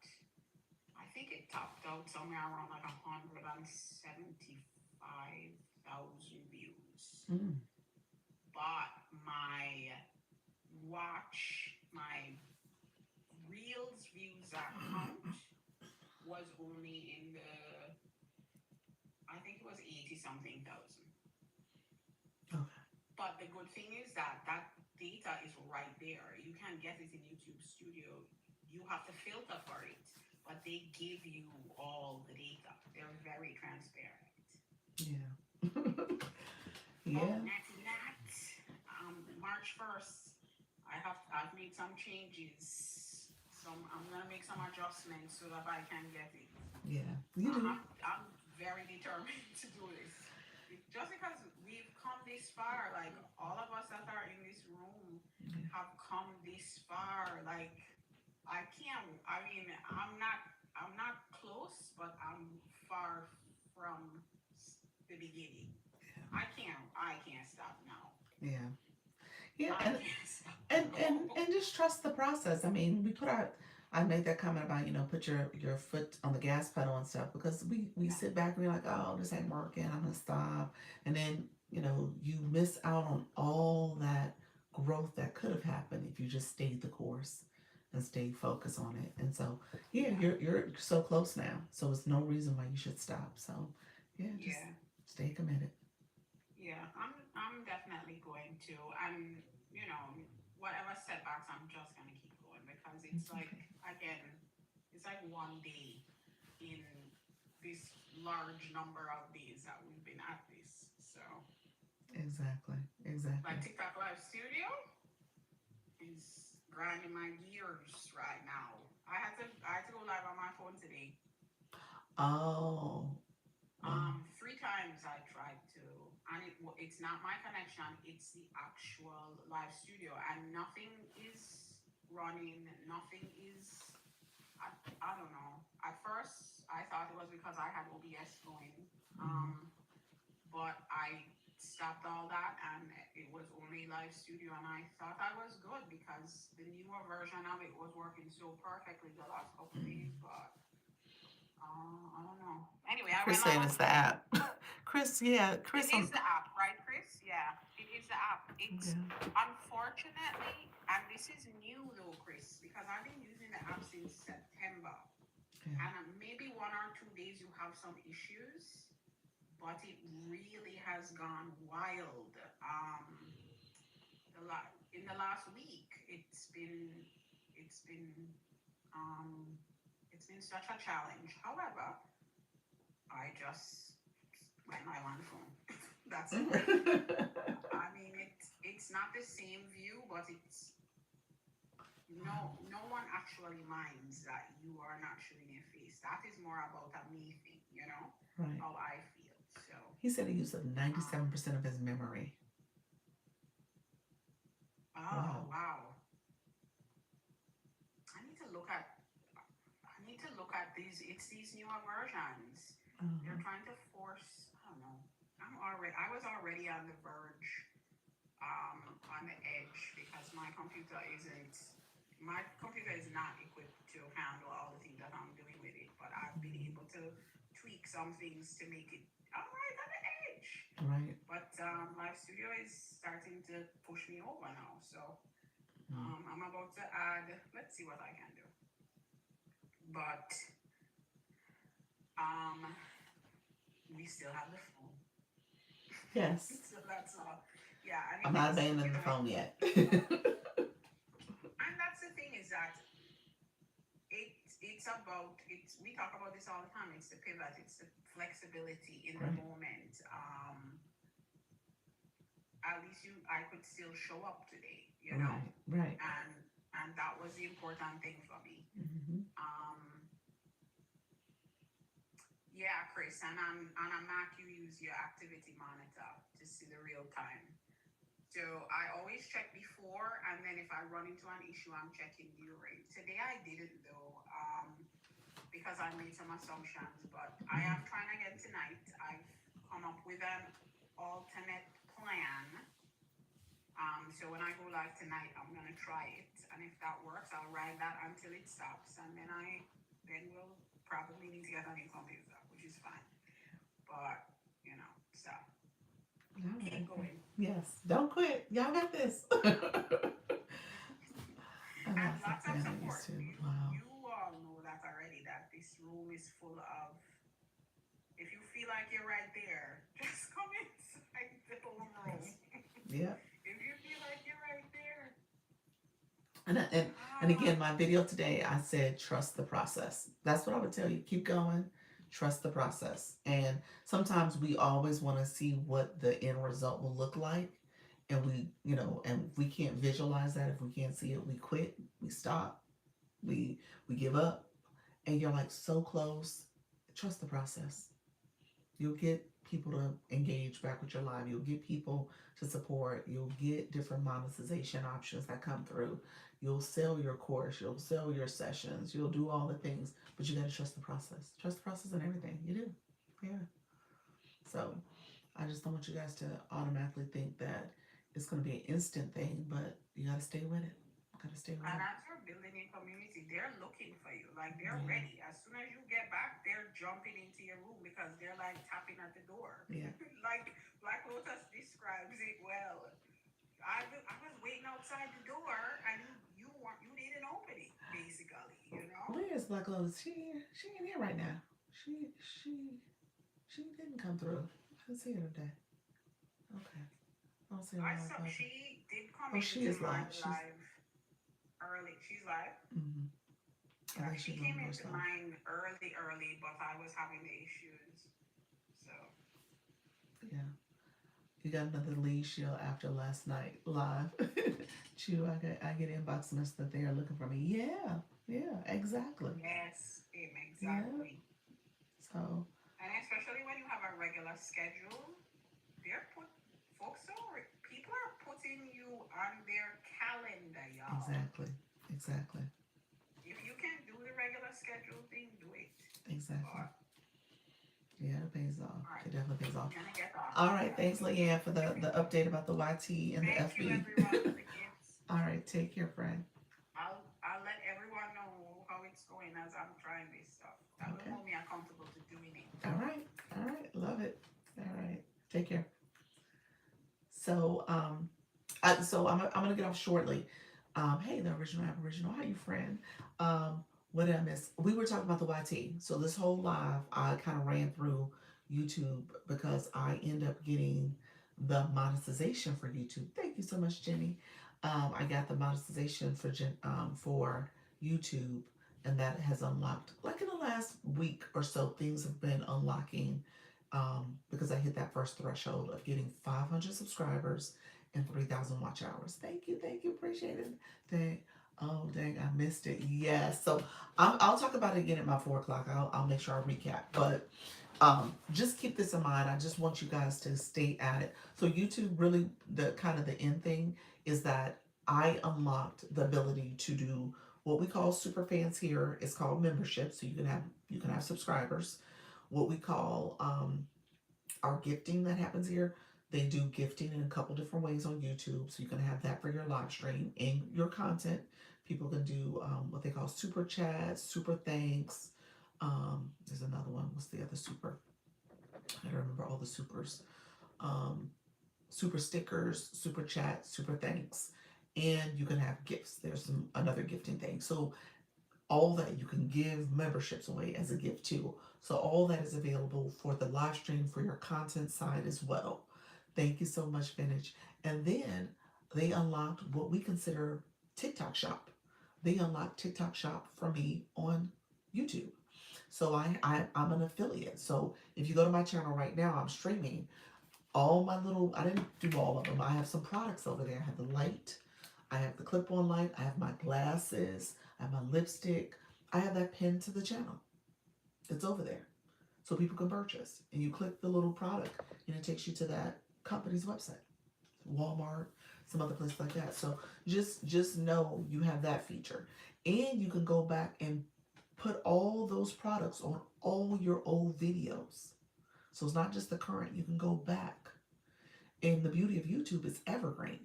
I think it topped out somewhere around like 175,000 views. Mm. But my Reels views that count was only in the, I think it was 80 something thousand. Okay. But the good thing is that data is right there. You can get it in YouTube Studio. You have to filter for it, but they give you all the data. They're very transparent. Yeah. Oh, Yeah. Natty Nat. March 1st, I've made some changes. I'm gonna make some adjustments so that I can get it. Yeah. You do. I'm very determined to do this. Just because we've come this far, like all of us that are in this room Yeah. have come this far. Like I can't. I mean, I'm not close, but I'm far from the beginning. I can't stop now. Yeah. Yeah. I can't stop And now. just trust the process. I mean, I made that comment about, put your foot on the gas pedal and stuff, because we Yeah, sit back and we're like, oh, this ain't working, I'm gonna stop. And then, you miss out on all that growth that could have happened if you just stayed the course and stayed focused on it. And so, yeah, yeah, you're so close now. So it's no reason why you should stop. So yeah, just yeah, stay committed. yeah. I'm definitely going to, and whatever setbacks, I'm just gonna keep going because it's like again, it's like one day in this large number of days that we've been at this. So Exactly. Exactly. like TikTok Live Studio is grinding my gears right now. I had to go live on my phone today. Oh, wow. 3 times I tried to, and it's not my connection. It's the actual live studio, and nothing is running. Nothing is. I don't know. At first, I thought it was because I had OBS going, Mm-hmm. but I stopped all that, and it was only live studio, and I thought I was good because the newer version of it was working so perfectly the last couple of Mm-hmm. days, but I don't know. Anyway, I Chris went live saying on it's the Friday. app. Chris, yeah, It Chris is on. the app, right, Chris? Yeah, it is the app. It's Yeah, unfortunately, and this is new though, Chris, because I've been using the app since September, yeah. and maybe 1 or 2 days you have some issues, but it really has gone wild. In the last week, it's been um, it's been such a challenge. However, I just went live on the phone. That's it. I mean, it's not the same view, but it's no one actually minds that you are not showing your face. That is more about a me thing, Right. how I feel. So, He said he used up um, 97% of his memory. oh Wow. wow, I need to look at I need to look at these. It's these newer versions. They're Uh-huh. trying to force. I don't know. I was already on the verge, on the edge because my computer is not equipped to handle all the things that I'm doing with it. But I've been able to tweak some things to make it all right on the edge. Right. But Live Studio is starting to push me over now. So Mm. I'm about to add. Let's see what I can do. But um, we still have the phone. Yes. So that's all. Yeah, and I'm if not it's abandoning the phone yet. and that's the thing is that it's about it's we talk about this all the time. It's the pivot, it's the flexibility in the Right. moment. At least I could still show up today, Right. Right. and that was the important thing for me. Mm-hmm. Yeah, Chris, and on a Mac you use your activity monitor to see the real time. So I always check before, and then if I run into an issue, I'm checking during. Today I didn't though, because I made some assumptions. But I Mm-hmm. am trying again tonight. I've come up with an alternate plan. So when I go live tonight, I'm gonna try it, and if that works, I'll ride that until it stops, and then we'll probably need to get a new computer, which is fine. But so All keep right. going. Yes. Don't quit. Y'all got this. I And got some lots of families support. too. You Wow. you all know that already. That this room is full of. If you feel like you're right there, just come inside the home room. Yes. Yeah. If you feel like you're right there, And, I- and and ah, again, my video today, I said trust the process. That's what I would tell you. Keep going, trust the process. And sometimes we always want to see what the end result will look like, and and if we can't visualize that, if we can't see it, we quit, we stop, we give up, and you're like so close. Trust the process. You'll get people to engage back with your live. You'll get people to support. You'll get different monetization options that come through. You'll sell your course. You'll sell your sessions. You'll do all the things, but you got to trust the process. Trust the process in everything you do. Yeah. So I just don't want you guys to automatically think that it's going to be an instant thing, but you got to stay with it. Got to stay with and it. as you're building a community, they're looking for you. Like they're Yeah. ready. As soon as you get back, they're jumping into your room because they're like tapping at the door. Yeah. Like Black Lotus describes it well. I was waiting outside the door, and you didn't open it, basically. Where is Black Lotus? She ain't here right now. She didn't come through. I didn't see her today. Okay. I don't see her I live saw either. she did come Oh, she into is my live. She's live early. She's live. mm-hmm. I Yeah, think she she's came on into first live. mine early, but I was having the issues. So Yeah. You got another lead shield after last night live. at you. I get inbox messages that they are looking for me. Yeah, yeah, exactly. Yes, Yeah. exactly. So And especially when you have a regular schedule, they're put folks are people are putting you on their calendar, y'all. exactly, exactly, If you can do the regular schedule thing, do it. exactly. But Yeah, it pays off. all right, It definitely pays off. I'm gonna get off. All right, Yeah. thanks, Leanne, for the update about the YT and the Thank you FB. everyone for the gifts. All right, take care, friend. I'll let everyone know how it's going as I'm trying this stuff. That will Okay. hold me accountable to doing it. All right. All right. Love it. All right. Take care. So, I'm gonna get off shortly. Hey, the original Aboriginal. How you, friend? What did I miss? We were talking about the YT. So this whole live, I kind of ran through YouTube because I end up getting the monetization for YouTube. Thank you so much, Jenny. I got the monetization for YouTube, and that has unlocked. Like in the last week or so, things have been unlocking because I hit that first threshold of getting 500 subscribers and 3,000 watch hours. Thank you, appreciate it. Dang, oh dang, I missed it. Yes, so I'll talk about it again at my 4 o'clock. I'll make sure I recap, but just keep this in mind. I just want you guys to stay at it. So YouTube really the kind of the end thing is that I unlocked the ability to do what we call super fans here. It's called membership, so you can have subscribers. What we call our gifting that happens here. They do gifting in a couple different ways on YouTube, so you can have that for your live stream and your content. People can do what they call super chats, super thanks. There's another one. What's the other super? I don't remember all the supers. Um, super stickers, super chats, super thanks, and you can have gifts. There's some another gifting thing. So all that you can give memberships away as a gift too. So all that is available for the live stream for your content side as well. Thank you so much, Vintage. And then they unlocked what we consider TikTok Shop. They unlocked TikTok Shop for me on YouTube. So I'm an affiliate. So if you go to my channel right now, I'm streaming all my little, I didn't do all of them. I have some products over there. I have the light, I have the clip-on light, I have my glasses, I have my lipstick. I have that pinned to the channel. It's over there. So people can purchase. And you click the little product and it takes you to that company's website. Walmart, some other places like that. So just know you have that feature. And you can go back and put all those products on all your old videos. So it's not just the current, you can go back. And the beauty of YouTube is evergreen.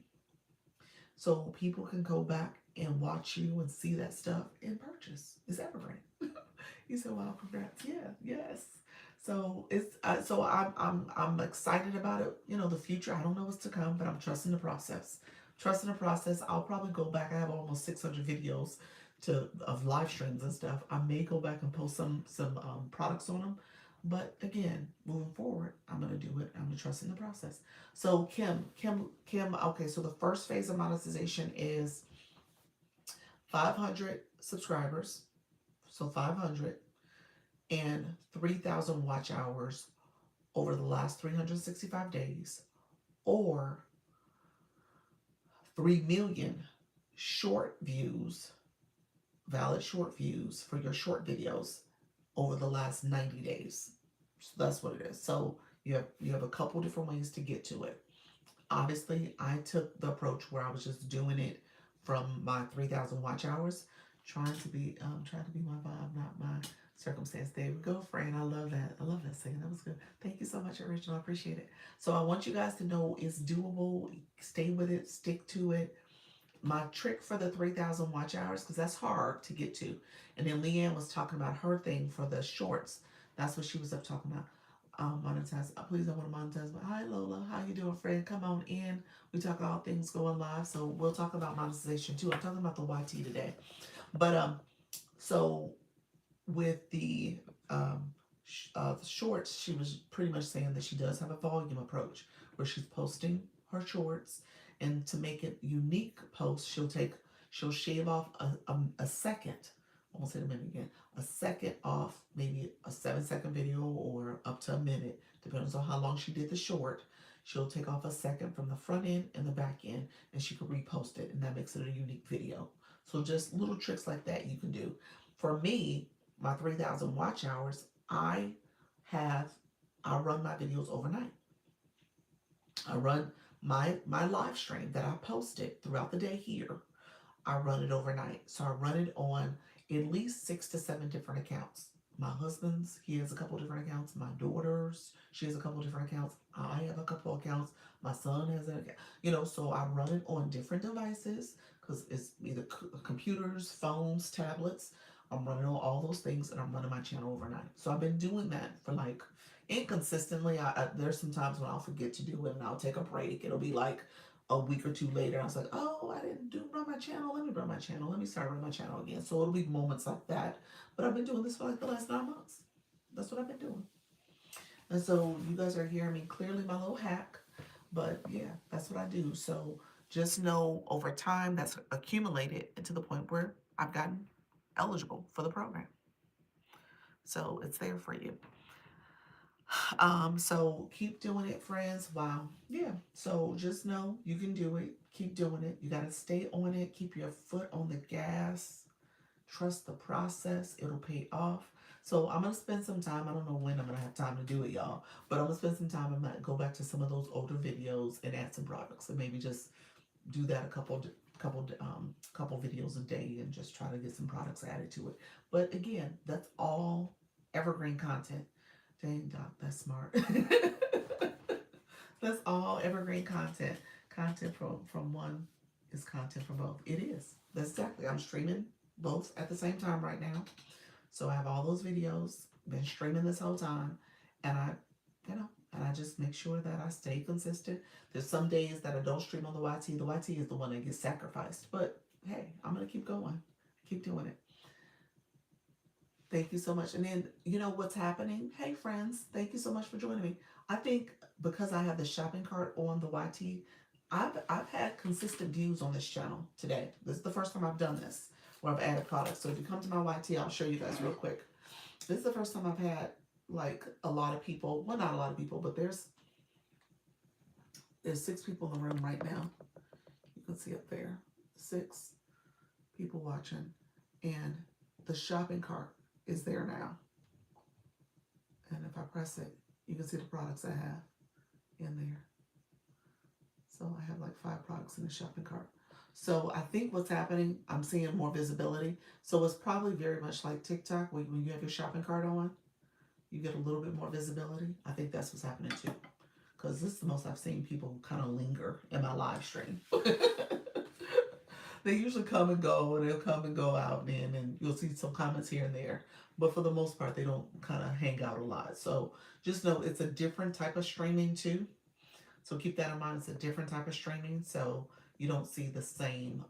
So people can go back and watch you and see that stuff and purchase. It's evergreen. You said, "Wow, congrats!" Yeah, yes. So I'm excited about it. You know, the future. I don't know what's to come, but I'm trusting the process. Trusting the process. I'll probably go back. I have almost 600 videos of live streams and stuff. I may go back and post some products on them. But again, moving forward, I'm gonna do it. I'm gonna trust in the process. So Kim. Okay, so the first phase of monetization is 500 subscribers. So 500 and 3,000 watch hours over the last 365 days, or 3 million short views, valid short views for your short videos over the last 90 days. So that's what it is. So you have a couple different ways to get to it. Obviously, I took the approach where I was just doing it from my 3,000 watch hours, trying to be my vibe, not my circumstance. There we go, friend. I love that. I love that saying. That was good. Thank you so much, Original. I appreciate it. So I want you guys to know it's doable. Stay with it. Stick to it. My trick for the 3,000 watch hours, because that's hard to get to. And then Leanne was talking about her thing for the shorts. That's what she was up talking about. Monetize. Please don't want to monetize. But hi, Lola. How you doing, friend? Come on in. We talk all things going live. So we'll talk about monetization too. I'm talking about the YT today. But so with the shorts, she was pretty much saying that she does have a volume approach where she's posting her shorts, and to make it unique posts, she'll shave off a second. I won't say the minute again. A second off maybe a 7-second video or up to a minute, depends on how long she did the short. She'll take off a second from the front end and the back end, and she can repost it, and that makes it a unique video. So just little tricks like that you can do. For me, my 3,000 watch hours, have I run my videos overnight. I run my live stream that I posted throughout the day here. I run it overnight. So I run it on at least 6 to 7 different accounts. My husband's, he has a couple different accounts. My daughter's, she has a couple different accounts. I have a couple accounts. My son has an account. So I run it on different devices because it's either computers, phones, tablets. I'm running on all those things and I'm running my channel overnight. So I've been doing that for like inconsistently. There's some times when I'll forget to do it and I'll take a break. It'll be like a week or two later. I was like, oh, I didn't run my channel. Let me run my channel. Let me start running my channel again. So it'll be moments like that. But I've been doing this for like the last 9 months. That's what I've been doing. And so you guys are hearing me clearly my little hack. But yeah, that's what I do. So just know over time that's accumulated to the point where I've gotten eligible for the program. So it's there for you. So keep doing it, friends. Wow. Yeah. So just know you can do it. Keep doing it. You gotta stay on it. Keep your foot on the gas. Trust the process. It'll pay off. So I'm gonna spend some time. I don't know when I'm gonna have time to do it, y'all. But I'm gonna spend some time. I might go back to some of those older videos and add some products, and maybe just do that couple videos a day, and just try to get some products added to it. But again, that's all evergreen content. Dang, Doc, that's smart. That's all evergreen content. Content from one is content from both. It is. That's exactly. I'm streaming both at the same time right now. So I have all those videos, been streaming this whole time, and I just make sure that I stay consistent. There's some days that I don't stream on the YT. The YT is the one that gets sacrificed. But hey, I'm gonna keep going. Keep doing it. Thank you so much. And then, you know what's happening? Hey, friends, thank you so much for joining me. I think because I have the shopping cart on the YT, I've had consistent views on this channel today. This is the first time I've done this where I've added products. So if you come to my YT, I'll show you guys real quick. This is the first time I've had like a lot of people. Well, not a lot of people, but there's 6 people in the room right now. You can see up there, 6 people watching, and the shopping cart is there now. And if I press it, you can see the products I have in there. So I have like 5 products in the shopping cart. So I think what's happening, I'm seeing more visibility. So it's probably very much like TikTok, when you have your shopping cart on, you get a little bit more visibility. I think that's what's happening too. Because this is the most I've seen people kind of linger in my live stream. They usually come and go, and they'll come and go out, and you'll see some comments here and there. But for the most part, they don't kind of hang out a lot. So just know it's a different type of streaming too. So keep that in mind. It's a different type of streaming. So you don't see the same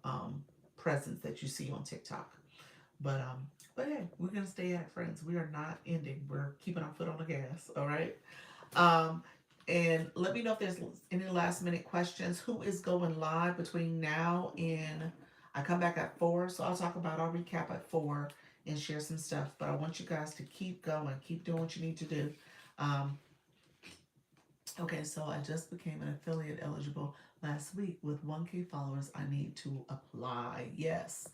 presence that you see on TikTok. But hey, we're gonna stay at it, friends. We are not ending. We're keeping our foot on the gas. All right. Um, and let me know if there's any last minute questions. Who is going live between now and I come back at 4? So I'll recap at 4 and share some stuff. But I want you guys to keep going, keep doing what you need to do. Okay, so I just became an affiliate eligible last week with 1K followers. I need to apply. Yes.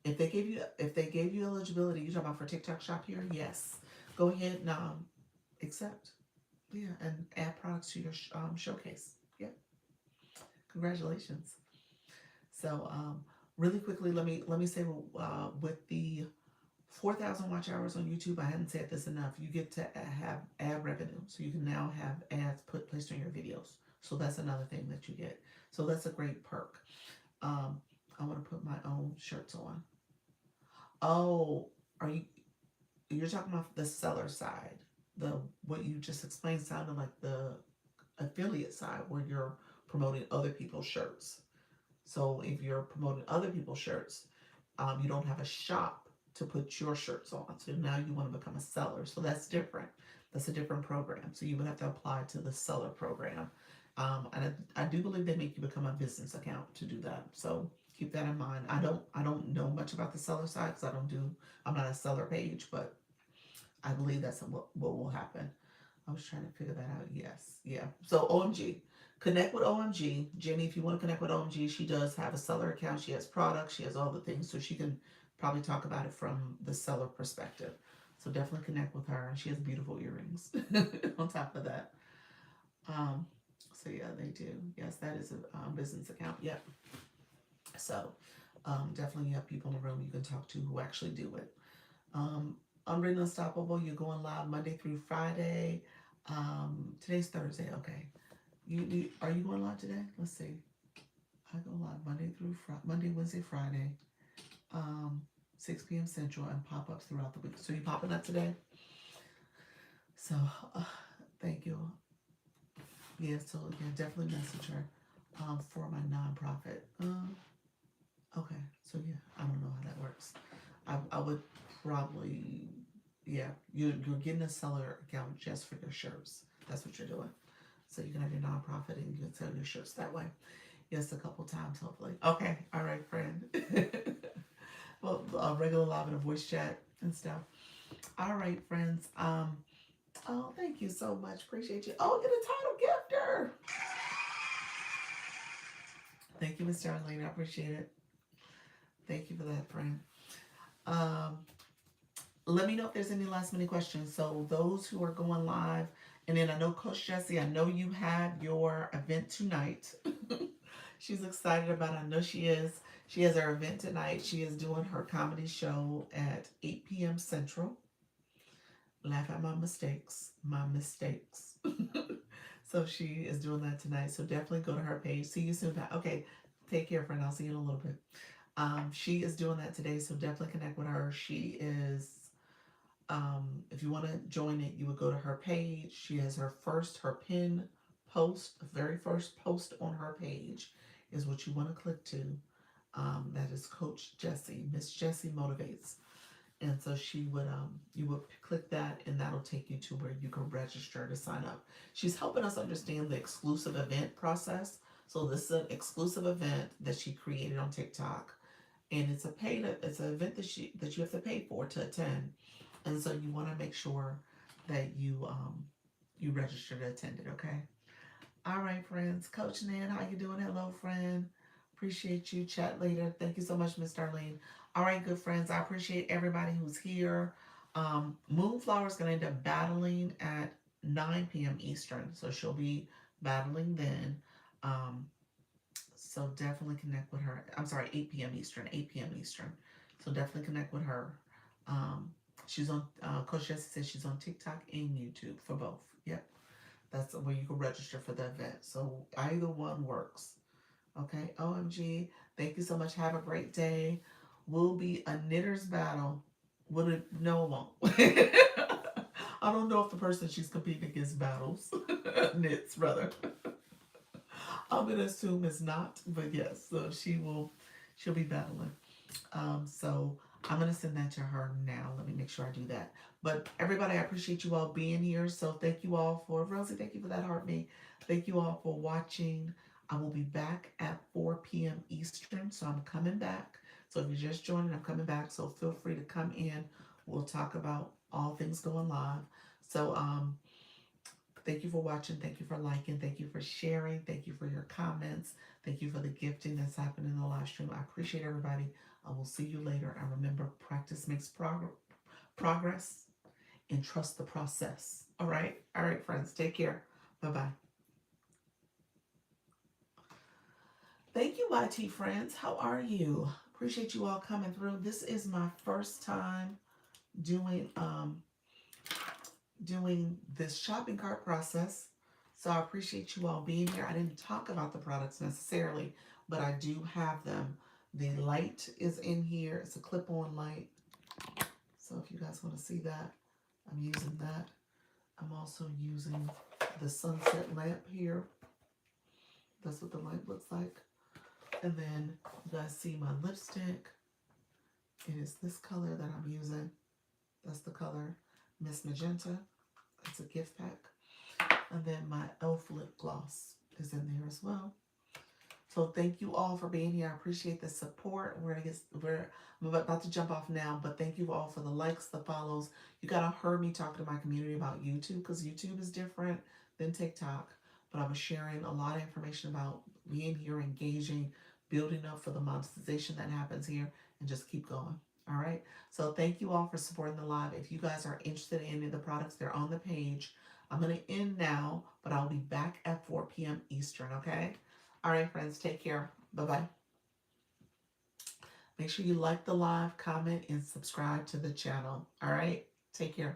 If they gave you eligibility, you talking about for TikTok Shop here? Yes. Go ahead and accept. Yeah, and add products to your showcase. Yeah. Congratulations. So really quickly, let me say with the 4,000 watch hours on YouTube, I hadn't said this enough. You get to have ad revenue, so you can now have ads placed on your videos. So that's another thing that you get. So that's a great perk. I want to put my own shirts on. Oh, you're talking about the seller side? What you just explained sounded like the affiliate side where you're promoting other people's shirts. So if you're promoting other people's shirts, you don't have a shop to put your shirts on. So now you want to become a seller. So that's different. That's a different program. So you would have to apply to the seller program. And I do believe they make you become a business account to do that. So keep that in mind. I don't know much about the seller side because I'm not a seller page, but I believe that's what will happen. I was trying to figure that out. Yes. Yeah. So OMG. Connect with OMG. Jenny, if you want to connect with OMG, she does have a seller account. She has products. She has all the things. So she can probably talk about it from the seller perspective. So definitely connect with her. She has beautiful earrings on top of that. Um, so yeah, they do. Yes, that is a business account. Yep. So definitely you have people in the room you can talk to who actually do it. Unwritten Unstoppable, you're going live Monday through Friday. Today's Thursday. Okay. You are you going live today? Let's see. I go live Monday through Monday, Wednesday, Friday, 6 p.m. Central, and pop ups throughout the week. So you popping up today? So thank you. Yeah. So yeah, definitely message her for my nonprofit. Okay. So yeah, I don't know how that works. I would probably yeah. You're getting a seller account just for your shirts. That's what you're doing. So you can have your nonprofit and you can sell your shirts that way. Yes, a couple times, hopefully. Okay, all right, friend. Well, regular live and a voice chat and stuff. All right, friends. Oh, thank you so much. Appreciate you. Oh, you're the title gifter. Thank you, Miss Darlene. I appreciate it. Thank you for that, friend. Um, Let me know if there's any last minute questions. So those who are going live, and then I know Coach Jessie, I know you have your event tonight. She's excited about it. I know she is. She has her event tonight. She is doing her comedy show at 8 p.m. Central. Laugh at my mistakes. My mistakes. So she is doing that tonight. So definitely go to her page. See you soon. Okay. Take care, friend. I'll see you in a little bit. She is doing that today. So definitely connect with her. She is if you want to join it, you would go to her page. She has her pin post, the very first post on her page is what you want to click to. That is Coach Jessie. Miss Jessie Motivates. And so you would click that and that'll take you to where you can register to sign up. She's helping us understand the exclusive event process. So this is an exclusive event that she created on TikTok. And it's an event that you have to pay for to attend. And so you want to make sure that you register to attend it, okay? All right, friends. Coach Nan, how you doing? Hello, friend. Appreciate you. Chat later. Thank you so much, Miss Darlene. All right, good friends. I appreciate everybody who's here. Moonflower's going to end up battling at 9 p.m. Eastern. So she'll be battling then. Um, so definitely connect with her. I'm sorry, 8 p.m. Eastern. 8 p.m. Eastern. So definitely connect with her. Um, she's on, Coach Jessie says she's on TikTok and YouTube for both. Yep. That's where you can register for the event. So either one works. Okay. OMG. Thank you so much. Have a great day. Will be a knitter's battle. Will it? No, it won't. I don't know if the person she's competing against battles knits, rather. I'm gonna assume it's not, but yes. So she'll be battling. So I'm gonna send that to her now. Let me make sure I do that. But everybody, I appreciate you all being here. So thank you all for Rosie. Thank you for that heart me. Thank you all for watching. I will be back at 4 p.m. Eastern. So I'm coming back. So if you're just joining, I'm coming back. So feel free to come in. We'll talk about all things going live. So thank you for watching. Thank you for liking. Thank you for sharing. Thank you for your comments. Thank you for the gifting that's happening in the live stream. I appreciate everybody. I will see you later. And remember, practice makes progress and trust the process. All right? All right, friends. Take care. Bye-bye. Thank you, YT friends. How are you? Appreciate you all coming through. This is my first time doing this shopping cart process. So I appreciate you all being here. I didn't talk about the products necessarily, but I do have them. The light is in here. It's a clip-on light. So if you guys want to see that, I'm using that. I'm also using the sunset lamp here. That's what the lamp looks like. And then you guys see my lipstick. It is this color that I'm using. That's the color Miss Magenta. It's a gift pack. And then my e.l.f. lip gloss is in there as well. So thank you all for being here. I appreciate the support. I'm about to jump off now, but thank you all for the likes, the follows. You gotta heard me talk to my community about YouTube because YouTube is different than TikTok. But I was sharing a lot of information about being here, engaging, building up for the monetization that happens here, and just keep going. All right. So thank you all for supporting the live. If you guys are interested in any of the products, they're on the page. I'm gonna end now, but I'll be back at 4 p.m. Eastern. Okay. All right, friends, take care. Bye bye. Make sure you like the live, comment, and subscribe to the channel. All right, take care.